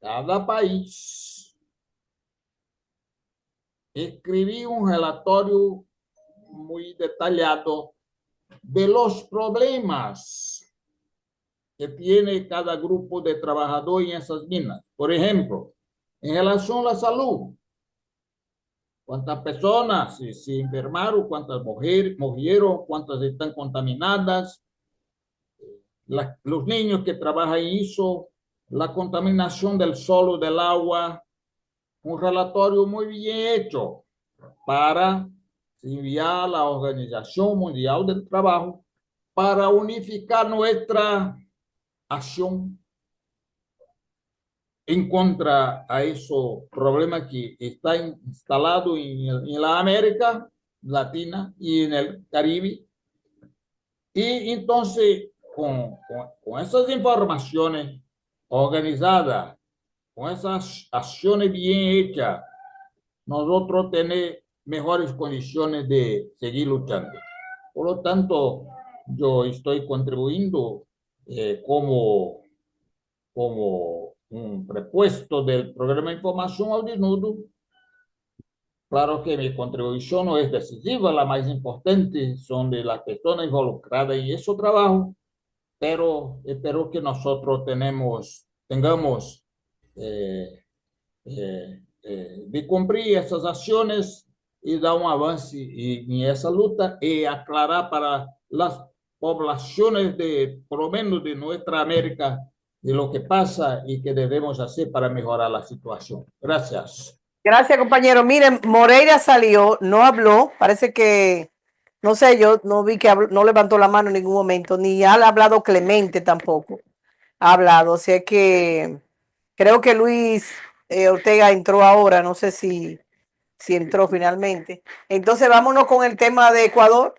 cada país escribir un relatorio muy detallado de los problemas que tiene cada grupo de trabajadores en esas minas. Por ejemplo, en relación a la salud, cuántas personas se enfermaron, cuántas mujeres murieron, cuántas están contaminadas, los niños que trabajan en eso, la contaminación del suelo, del agua, un relatorio muy bien hecho para enviar a la Organización Mundial del Trabajo para unificar nuestra acción en contra a esos problemas que están instalados en la América Latina y en el Caribe. Y entonces, con esas informaciones organizadas, con esas acciones bien hechas, nosotros tenemos mejores condiciones de seguir luchando. Por lo tanto, yo estoy contribuyendo como un prepuesto del programa de Información al Desnudo. Claro que mi contribución no es decisiva, la más importante son de las personas involucradas en ese trabajo, pero espero que nosotros tengamos de cumplir esas acciones y dar un avance en esa lucha y aclarar para las poblaciones por lo menos de nuestra América, de lo que pasa y qué debemos hacer para mejorar la situación. Gracias. Gracias, compañero. Miren, Moreira salió, no habló, parece que, no sé, yo no vi que no levantó la mano en ningún momento, ni ha hablado Clemente tampoco. Ha hablado, o sea que creo que Luis Ortega entró ahora, no sé si entró finalmente. Entonces vámonos con el tema de Ecuador,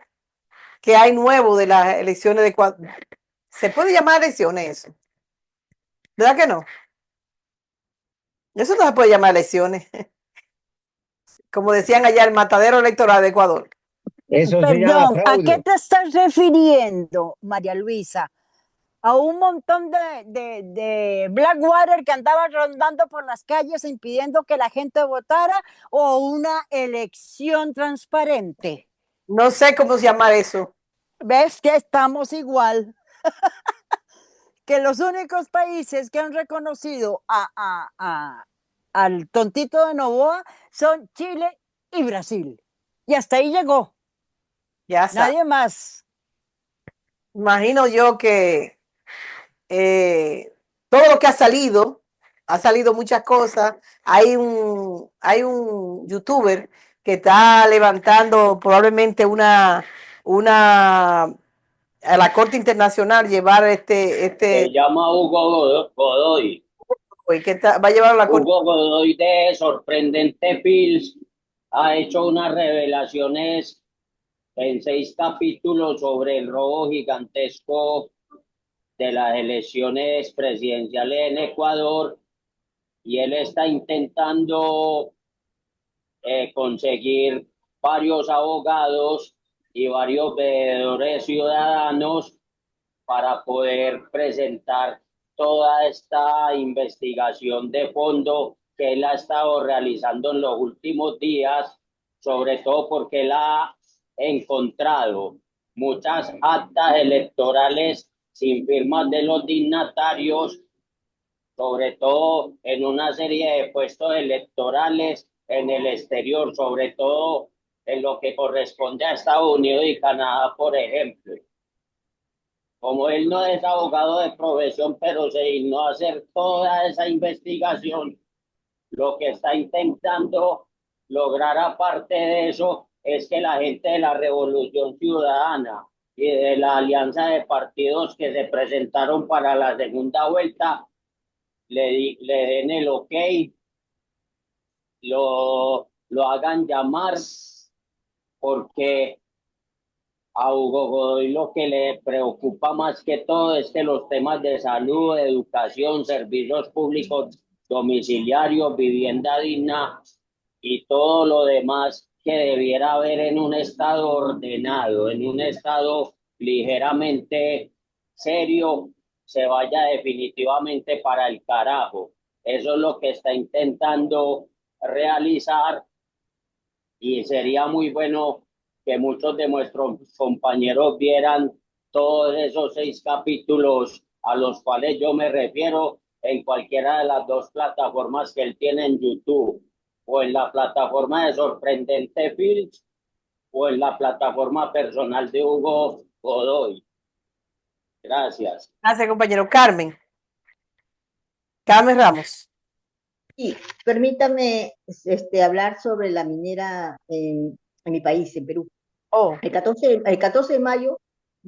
que hay nuevo de las elecciones de Ecuador. ¿Se puede llamar elecciones eso? ¿Verdad que no? Eso no se puede llamar elecciones. Como decían allá, el matadero electoral de Ecuador. Eso se llama Perdón, ¿a qué fraude. te estás refiriendo, María Luisa? ¿A un montón de Blackwater que andaba rondando por las calles impidiendo que la gente votara o una elección transparente? No sé cómo se llama eso. ¿Ves que estamos igual? Que los únicos países que han reconocido al tontito de Noboa son Chile y Brasil. Y hasta ahí llegó. Ya está. Nadie más. Imagino yo que todo lo que ha salido muchas cosas. Hay un youtuber que está levantando probablemente a la Corte Internacional llevar Se llama Hugo Godoy. que va a llevar a la Corte. Hugo Godoy de Sorprendente Pills ha hecho unas revelaciones en 6 capítulos sobre el robo gigantesco de las elecciones presidenciales en Ecuador, y él está intentando conseguir varios abogados y varios veedores ciudadanos para poder presentar toda esta investigación de fondo que él ha estado realizando en los últimos días, sobre todo porque él ha encontrado muchas actas electorales sin firmas de los dignatarios, sobre todo en una serie de puestos electorales en el exterior, sobre todo en lo que corresponde a Estados Unidos y Canadá, por ejemplo. Como él no es abogado de profesión, pero se dignó a hacer toda esa investigación, lo que está intentando lograr aparte de eso es que la gente de la Revolución Ciudadana y de la alianza de partidos que se presentaron para la segunda vuelta le den el ok, lo hagan llamar, porque a Hugo Godoy lo que le preocupa más que todo es que los temas de salud, educación, servicios públicos domiciliarios, vivienda digna y todo lo demás que debiera haber en un estado ordenado, en un estado ligeramente serio, se vaya definitivamente para el carajo. Eso es lo que está intentando realizar, y sería muy bueno que muchos de nuestros compañeros vieran todos esos 6 capítulos a los cuales yo me refiero en cualquiera de las 2 plataformas que él tiene en YouTube, o en la plataforma de Sorprendente Films, o en la plataforma personal de Hugo Godoy. Gracias. Gracias, compañero. Carmen. Carmen Ramos. Sí, permítame hablar sobre la minera en mi país, en Perú. Oh, El 14 de mayo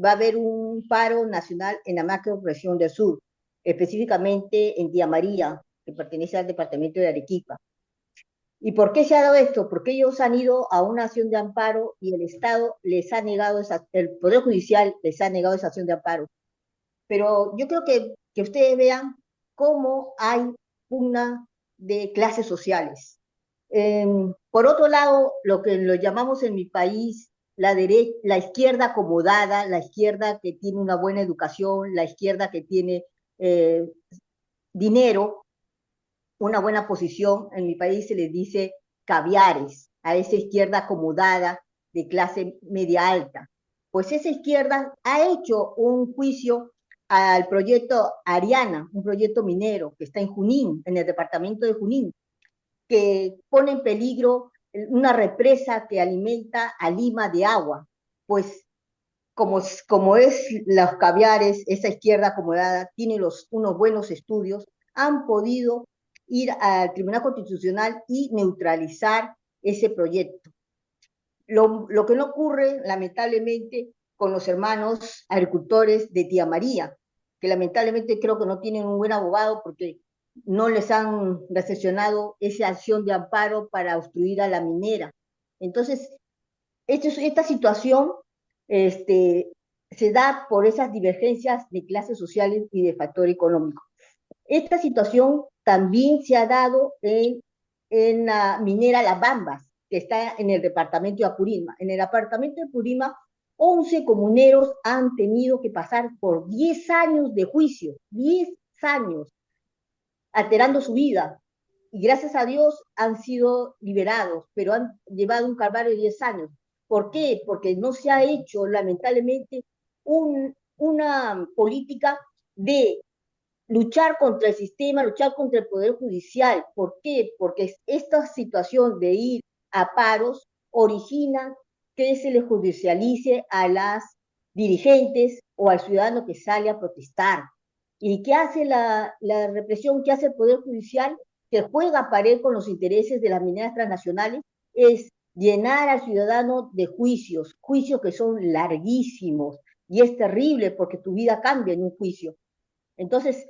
va a haber un paro nacional en la macrorregión del sur, específicamente en Tía María, que pertenece al departamento de Arequipa. ¿Y por qué se ha dado esto? Porque ellos han ido a una acción de amparo y el Estado les ha negado, el Poder Judicial les ha negado esa acción de amparo. Pero yo creo que ustedes vean cómo hay pugna de clases sociales. Por otro lado, lo que lo llamamos en mi país la izquierda acomodada, la izquierda que tiene una buena educación, la izquierda que tiene dinero, una buena posición, en mi país se les dice caviares, a esa izquierda acomodada de clase media alta. Pues esa izquierda ha hecho un juicio al proyecto Ariana, un proyecto minero que está en Junín, en el departamento de Junín, que pone en peligro una represa que alimenta a Lima de agua. Pues como es los caviares, esa izquierda acomodada tiene unos buenos estudios, han podido ir al Tribunal Constitucional y neutralizar ese proyecto. Lo que no ocurre, lamentablemente, con los hermanos agricultores de Tía María, que lamentablemente creo que no tienen un buen abogado porque no les han recepcionado esa acción de amparo para obstruir a la minera. Entonces, esta situación se da por esas divergencias de clases sociales y de factor económico. Esta situación también se ha dado en la minera Las Bambas, que está en el departamento de Apurímac. En el departamento de Apurímac, 11 comuneros han tenido que pasar por 10 años de juicio, 10 años, alterando su vida. Y gracias a Dios han sido liberados, pero han llevado un calvario de 10 años. ¿Por qué? Porque no se ha hecho, lamentablemente, una política de luchar contra el sistema, luchar contra el Poder Judicial. ¿Por qué? Porque esta situación de ir a paros origina que se le judicialice a las dirigentes o al ciudadano que sale a protestar. ¿Y qué hace la represión? ¿Qué hace el Poder Judicial? Que juega a pared con los intereses de las mineras transnacionales, es llenar al ciudadano de juicios que son larguísimos, y es terrible porque tu vida cambia en un juicio. Entonces,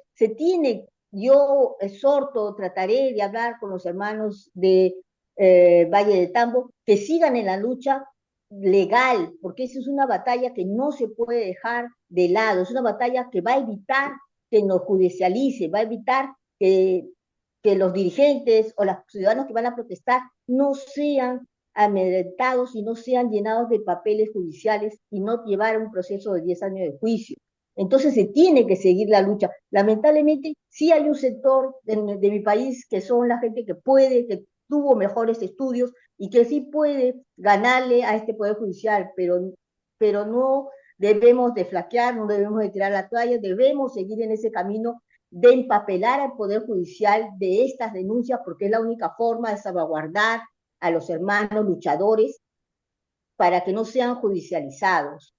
yo exhorto, trataré de hablar con los hermanos de Valle de Tambo, que sigan en la lucha legal, porque esa es una batalla que no se puede dejar de lado, es una batalla que va a evitar que nos judicialice, va a evitar que los dirigentes o los ciudadanos que van a protestar no sean amedrentados y no sean llenados de papeles judiciales y no llevar un proceso de 10 años de juicio. Entonces se tiene que seguir la lucha. Lamentablemente, sí hay un sector de mi país que son la gente que puede, que tuvo mejores estudios y que sí puede ganarle a este Poder Judicial, pero pero no debemos de flaquear, no debemos de tirar la toalla, debemos seguir en ese camino de empapelar al Poder Judicial de estas denuncias, porque es la única forma de salvaguardar a los hermanos luchadores para que no sean judicializados.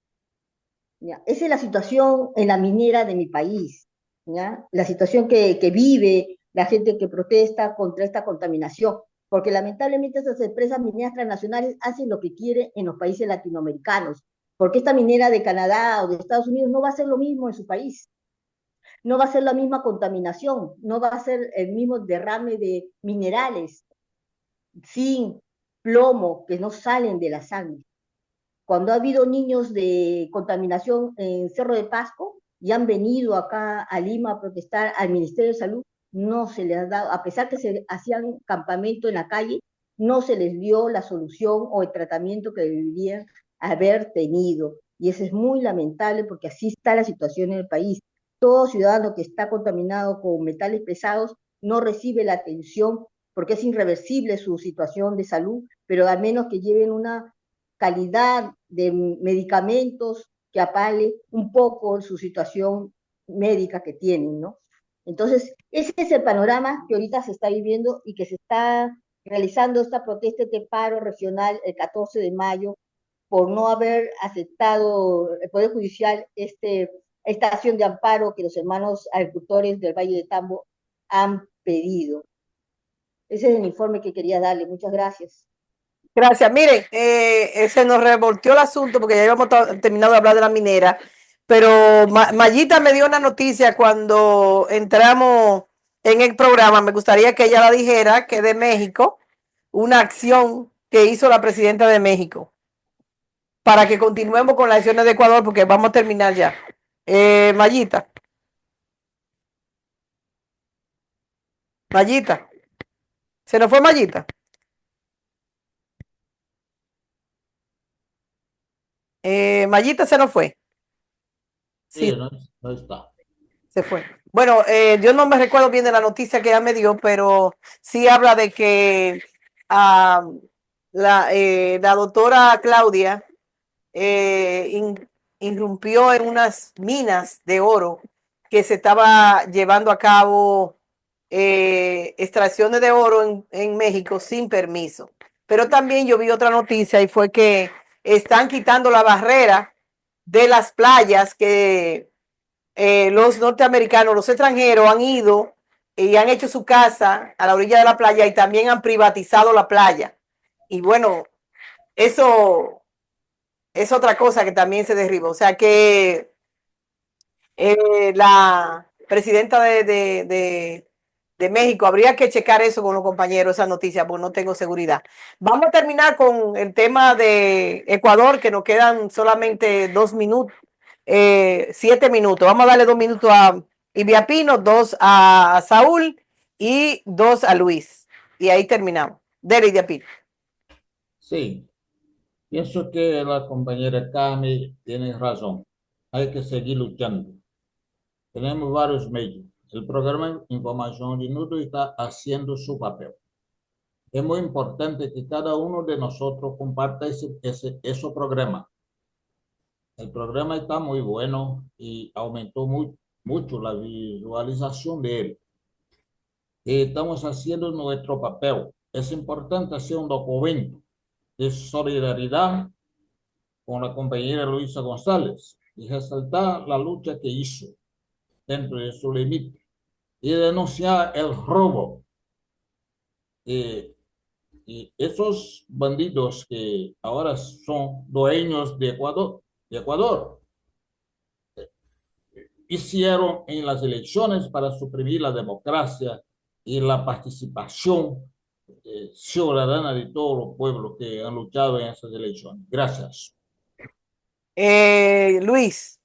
¿Ya? Esa es la situación en la minera de mi país, ¿ya? La situación que vive la gente que protesta contra esta contaminación, porque lamentablemente esas empresas mineras transnacionales hacen lo que quieren en los países latinoamericanos, porque esta minera de Canadá o de Estados Unidos no va a hacer lo mismo en su país, no va a ser la misma contaminación, no va a ser el mismo derrame de minerales, zinc, plomo, que no salen de la sangre. Cuando ha habido niños de contaminación en Cerro de Pasco y han venido acá a Lima a protestar al Ministerio de Salud, no se les ha dado, a pesar que se hacían campamento en la calle, no se les dio la solución o el tratamiento que deberían haber tenido. Y eso es muy lamentable porque así está la situación en el país. Todo ciudadano que está contaminado con metales pesados no recibe la atención porque es irreversible su situación de salud, pero al menos que lleven una calidad de medicamentos que apale un poco su situación médica que tienen, ¿no? Entonces, ese es el panorama que ahorita se está viviendo y que se está realizando esta protesta de paro regional el 14 de mayo por no haber aceptado el Poder Judicial esta acción de amparo que los hermanos agricultores del Valle de Tambo han pedido. Ese es el informe que quería darle. Muchas gracias. Gracias. Miren, se nos revolteó el asunto porque ya habíamos terminado de hablar de la minera, pero Mayita me dio una noticia cuando entramos en el programa. Me gustaría que ella la dijera, que de México, una acción que hizo la presidenta de México para que continuemos con las elecciones de Ecuador porque vamos a terminar ya. Mayita. Mayita. ¿Se nos fue Mayita? Mayita se nos fue. Sí, no está. Se fue. Bueno, yo no me recuerdo bien de la noticia que ella me dio, pero sí habla de que la doctora Claudia irrumpió en unas minas de oro que se estaba llevando a cabo extracciones de oro en México sin permiso. Pero también yo vi otra noticia y fue que están quitando la barrera de las playas que los norteamericanos, los extranjeros han ido y han hecho su casa a la orilla de la playa y también han privatizado la playa. Y bueno, eso es otra cosa que también se derribó. O sea que la presidenta de México, habría que checar eso con los compañeros, esa noticia, porque no tengo seguridad. Vamos a terminar con el tema de Ecuador, que nos quedan solamente 2 minutos, 7 minutos. Vamos a darle 2 minutos a Ivia Pino, 2 a Saúl y 2 a Luis. Y ahí terminamos. Dele, Ivia Pino. Sí, pienso que la compañera Cami tiene razón. Hay que seguir luchando. Tenemos varios medios. El programa Información Minuto está haciendo su papel. Es muy importante que cada uno de nosotros comparta ese programa. El programa está muy bueno y aumentó mucho la visualización de él. Estamos haciendo nuestro papel. Es importante hacer un documento de solidaridad con la compañera Luisa González y resaltar la lucha que hizo dentro de su límite y denunciar el robo. Y esos bandidos que ahora son dueños de Ecuador, hicieron en las elecciones para suprimir la democracia y la participación ciudadana de todos los pueblos que han luchado en esas elecciones. Gracias. Luis.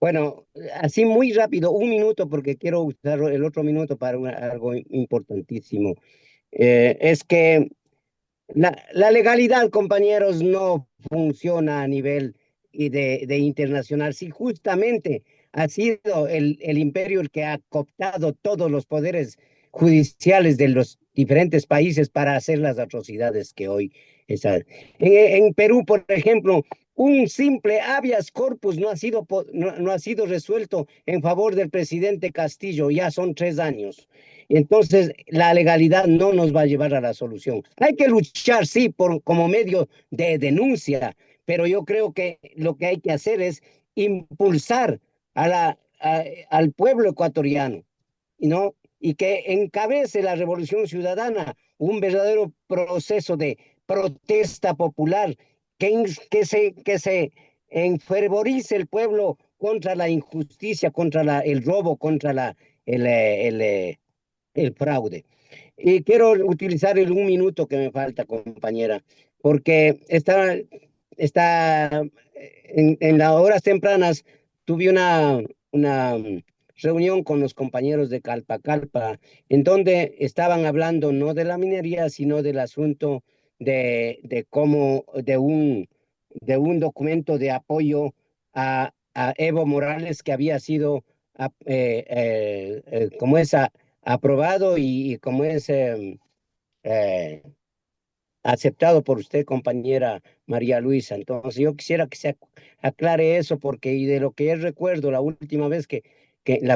Bueno, así muy rápido, 1 minuto, porque quiero usar el otro minuto para algo importantísimo. Es que la legalidad, compañeros, no funciona a nivel de internacional. Si justamente ha sido el imperio el que ha cooptado todos los poderes judiciales de los diferentes países para hacer las atrocidades que hoy están. En Perú, por ejemplo, un simple habeas corpus no ha sido resuelto en favor del presidente Castillo, ya son 3 años. Entonces, la legalidad no nos va a llevar a la solución. Hay que luchar, sí, como medio de denuncia, pero yo creo que lo que hay que hacer es impulsar al pueblo ecuatoriano, ¿no? Y que encabece la revolución ciudadana un verdadero proceso de protesta popular, que se enfervorice el pueblo contra la injusticia, contra el robo, contra el fraude. Y quiero utilizar el 1 minuto que me falta, compañera, porque en las horas tempranas tuve una reunión con los compañeros de Calpa Calpa, en donde estaban hablando no de la minería, sino del asunto de un documento de apoyo a Evo Morales que había sido como es aprobado y como es aceptado por usted, compañera María Luisa. Entonces, yo quisiera que se aclare eso, porque y de lo que yo recuerdo, la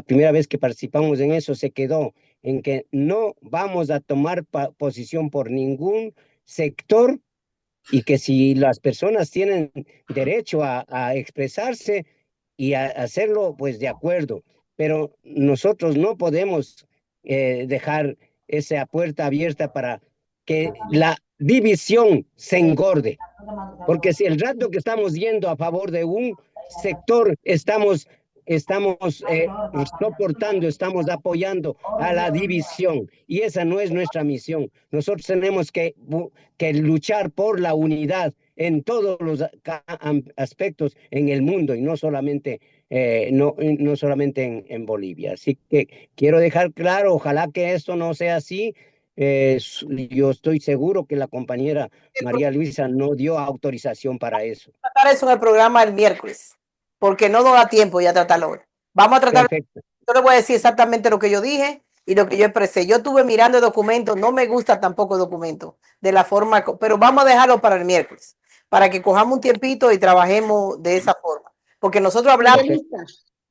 primera vez que participamos en eso, se quedó en que no vamos a tomar posición por ningún sector y que si las personas tienen derecho a expresarse y a hacerlo, pues de acuerdo, pero nosotros no podemos dejar esa puerta abierta para que la división se engorde, porque si el rato que estamos yendo a favor de un sector, estamos soportando, estamos apoyando a la división, y esa no es nuestra misión. Nosotros tenemos que luchar por la unidad en todos los aspectos en el mundo, y no solamente, no solamente en Bolivia. Así que quiero dejar claro, ojalá que esto no sea así. Yo estoy seguro que la compañera María Luisa no dio autorización para eso. Tratar eso en el programa el miércoles, porque no nos da tiempo ya tratarlo hoy. Vamos a tratar. Perfecto. Yo le voy a decir exactamente lo que yo dije y lo que yo expresé. Yo estuve mirando el documento, no me gusta tampoco el documento de la forma, pero vamos a dejarlo para el miércoles, para que cojamos un tiempito y trabajemos de esa forma. Porque nosotros hablamos,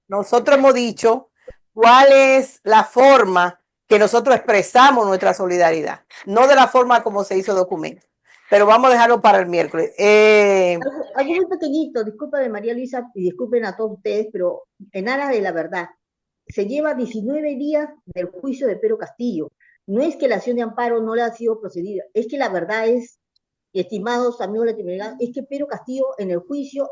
nosotros hemos dicho cuál es la forma que nosotros expresamos nuestra solidaridad, no de la forma como se hizo el documento. Pero vamos a dejarlo para el miércoles. Algo muy pequeñito, disculpen María Luisa y disculpen a todos ustedes, pero en aras de la verdad, se lleva 19 días del juicio de Pedro Castillo. No es que la acción de amparo no le ha sido procedida, es que la verdad es, estimados amigos latinoamericanos, es que Pedro Castillo en el juicio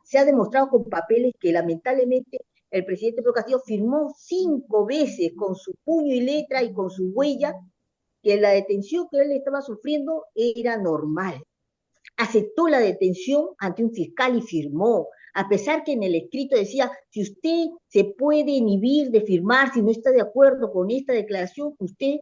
se ha demostrado con papeles que lamentablemente el presidente Pedro Castillo firmó 5 veces con su puño y letra y con su huella que la detención que él estaba sufriendo era normal. Aceptó la detención ante un fiscal y firmó, a pesar que en el escrito decía, si usted se puede inhibir de firmar, si no está de acuerdo con esta declaración, usted,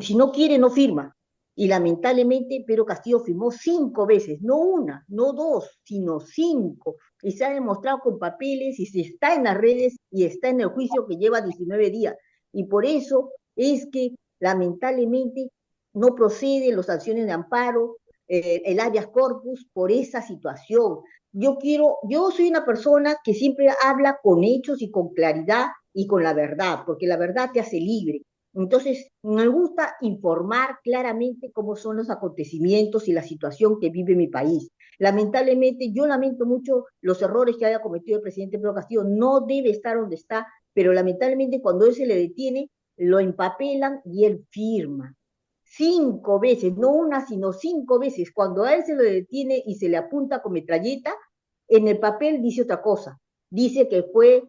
si no quiere, no firma. Y lamentablemente Pedro Castillo firmó 5 veces, no una, no 2, sino 5. Y se ha demostrado con papeles y se está en las redes y está en el juicio que lleva 19 días. Y por eso es que lamentablemente no proceden las acciones de amparo, el habeas corpus por esa situación. Yo soy una persona que siempre habla con hechos y con claridad y con la verdad, porque la verdad te hace libre. Entonces, me gusta informar claramente cómo son los acontecimientos y la situación que vive mi país. Lamentablemente, yo lamento mucho los errores que haya cometido el presidente Pedro Castillo. No debe estar donde está, pero lamentablemente cuando él se le detiene, lo empapelan y él firma. 5 veces, no una, sino 5 veces. Cuando a él se lo detiene y se le apunta con metralleta, en el papel dice otra cosa. Dice que fue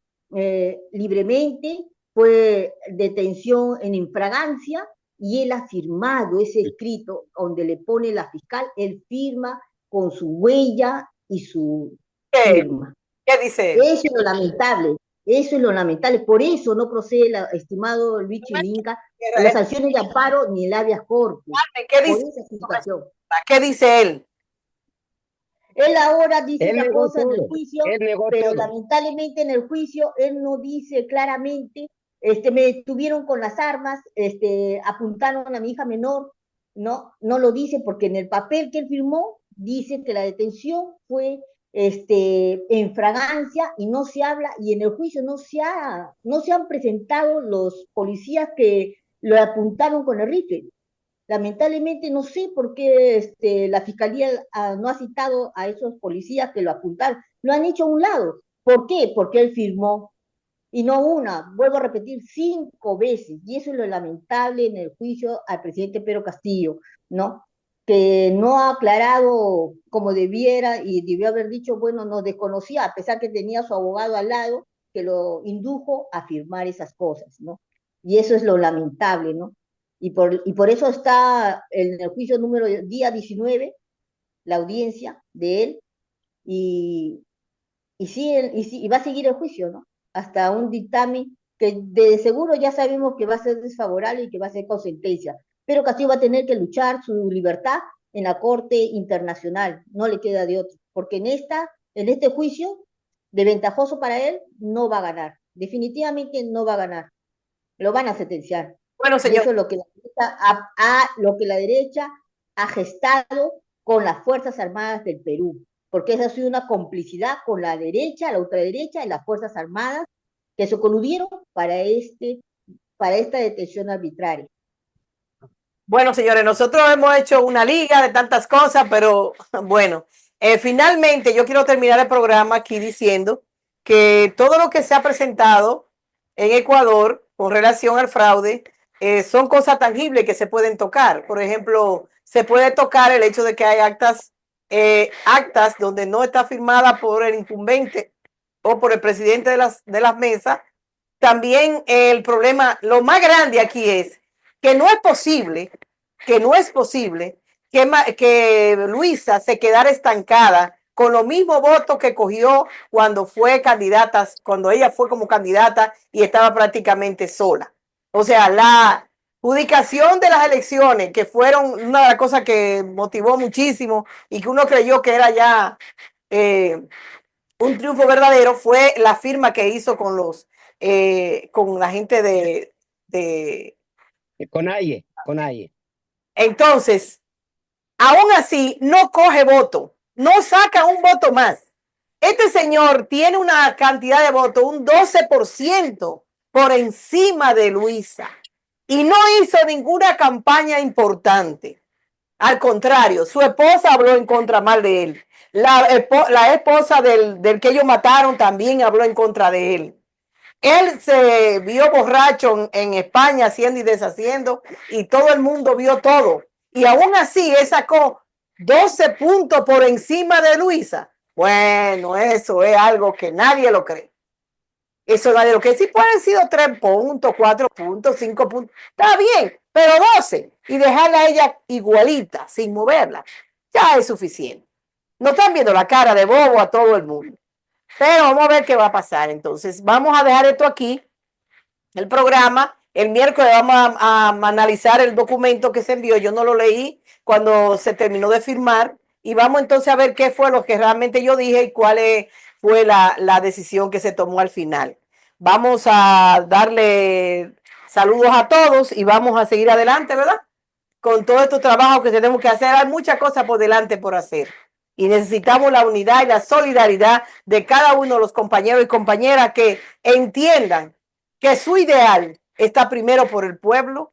libremente, fue detención en infragancia, y él ha firmado ese escrito donde le pone la fiscal, él firma con su huella y su firma. ¿Qué dice él? Eso es lo lamentable. Eso es lo lamentable. Por eso no procede, estimado Luis Chilinca, las acciones de amparo ni el habeas corpus. ¿Qué dice? Por esa situación. ¿Qué dice él? Él ahora dice una cosa en el todo. juicio, Pero todo. Lamentablemente en el juicio él no dice claramente, me estuvieron con las armas, apuntaron a mi hija menor, no lo dice porque en el papel que él firmó dice que la detención fue en fragancia y no se habla, y en el juicio no se han presentado los policías que lo apuntaron con el rifle. Lamentablemente no sé por qué la fiscalía no ha citado a esos policías que lo apuntaron, lo han hecho a un lado. ¿Por qué? Porque él firmó, y no una, vuelvo a repetir, 5 veces, y eso es lo lamentable en el juicio al presidente Pedro Castillo, ¿no? Que no ha aclarado como debiera y debió haber dicho, bueno, no desconocía, a pesar que tenía a su abogado al lado, que lo indujo a firmar esas cosas, ¿no? Y eso es lo lamentable, ¿no? Y por eso está en el juicio número día 19, la audiencia de él, y, y va a seguir el juicio, ¿no? Hasta un dictamen que de seguro ya sabemos que va a ser desfavorable y que va a ser con sentencia. Pero Castillo va a tener que luchar su libertad en la Corte Internacional, no le queda de otro, porque en este juicio, de ventajoso para él, no va a ganar. Definitivamente no va a ganar. Lo van a sentenciar. Bueno, Y señor. eso es lo que lo que la derecha ha gestado con las Fuerzas Armadas del Perú, porque esa ha sido una complicidad con la derecha, la ultraderecha y las Fuerzas Armadas que se coludieron para esta detención arbitraria. Bueno, señores, nosotros hemos hecho una liga de tantas cosas, pero bueno, finalmente yo quiero terminar el programa aquí diciendo que todo lo que se ha presentado en Ecuador con relación al fraude son cosas tangibles que se pueden tocar. Por ejemplo, se puede tocar el hecho de que hay actas donde no está firmada por el incumbente o por el presidente de las mesas. También el problema, lo más grande aquí es que no es posible que Luisa se quedara estancada con los mismos votos que cogió cuando cuando ella fue como candidata y estaba prácticamente sola. O sea, la adjudicación de las elecciones, que fueron una de las cosas que motivó muchísimo y que uno creyó que era ya un triunfo verdadero, fue la firma que hizo con la gente de Conalle. Entonces, aún así, no coge voto, no saca un voto más. Este señor tiene una cantidad de votos, un 12% por encima de Luisa, y no hizo ninguna campaña importante. Al contrario, su esposa habló en contra mal de él. La esposa del que ellos mataron también habló en contra de él. Él se vio borracho en España haciendo y deshaciendo y todo el mundo vio todo. Y aún así él sacó 12 puntos por encima de Luisa. Bueno, eso es algo que nadie lo cree. Eso nadie lo cree. Sí pueden haber sido 3 puntos, 4 puntos, 5 puntos. Está bien, pero 12 y dejarla a ella igualita, sin moverla, ya es suficiente. No están viendo la cara de bobo a todo el mundo. Pero vamos a ver qué va a pasar. Entonces, vamos a dejar esto aquí, el programa. El miércoles vamos a analizar el documento que se envió. Yo no lo leí cuando se terminó de firmar. Y vamos entonces a ver qué fue lo que realmente yo dije y cuál fue la decisión que se tomó al final. Vamos a darle saludos a todos y vamos a seguir adelante, ¿verdad? Con todo estos trabajos que tenemos que hacer. Hay muchas cosas por delante por hacer. Y necesitamos la unidad y la solidaridad de cada uno de los compañeros y compañeras que entiendan que su ideal está primero por el pueblo,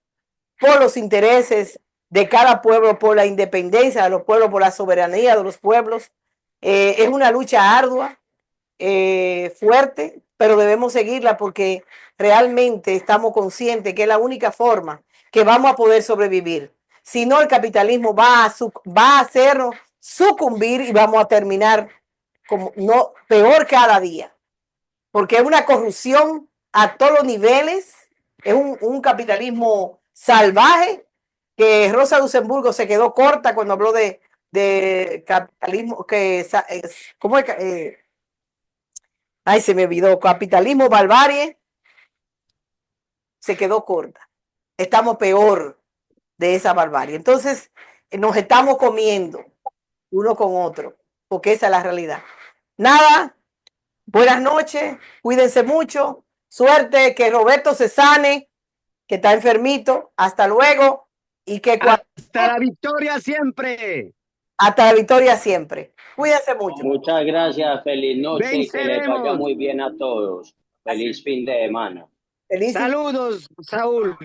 por los intereses de cada pueblo, por la independencia de los pueblos, por la soberanía de los pueblos. Es una lucha ardua, fuerte, pero debemos seguirla porque realmente estamos conscientes que es la única forma que vamos a poder sobrevivir. Si no, el capitalismo va a hacernos sucumbir y vamos a terminar peor cada día, porque es una corrupción a todos los niveles, es un capitalismo salvaje que Rosa Luxemburgo se quedó corta cuando habló de capitalismo, ¿cómo es? Ay, se me olvidó, capitalismo barbarie, se quedó corta. Estamos peor de esa barbarie. Entonces, nos estamos comiendo uno con otro, porque esa es la realidad. Nada, buenas noches, cuídense mucho, suerte, que Roberto se sane, que está enfermito, hasta luego, y que hasta la victoria siempre. Hasta la victoria siempre. Cuídense mucho. Muchas gracias, feliz noche y que les vaya Venceremos. muy bien a todos. Feliz fin de semana. Feliz Saludos, Saúl.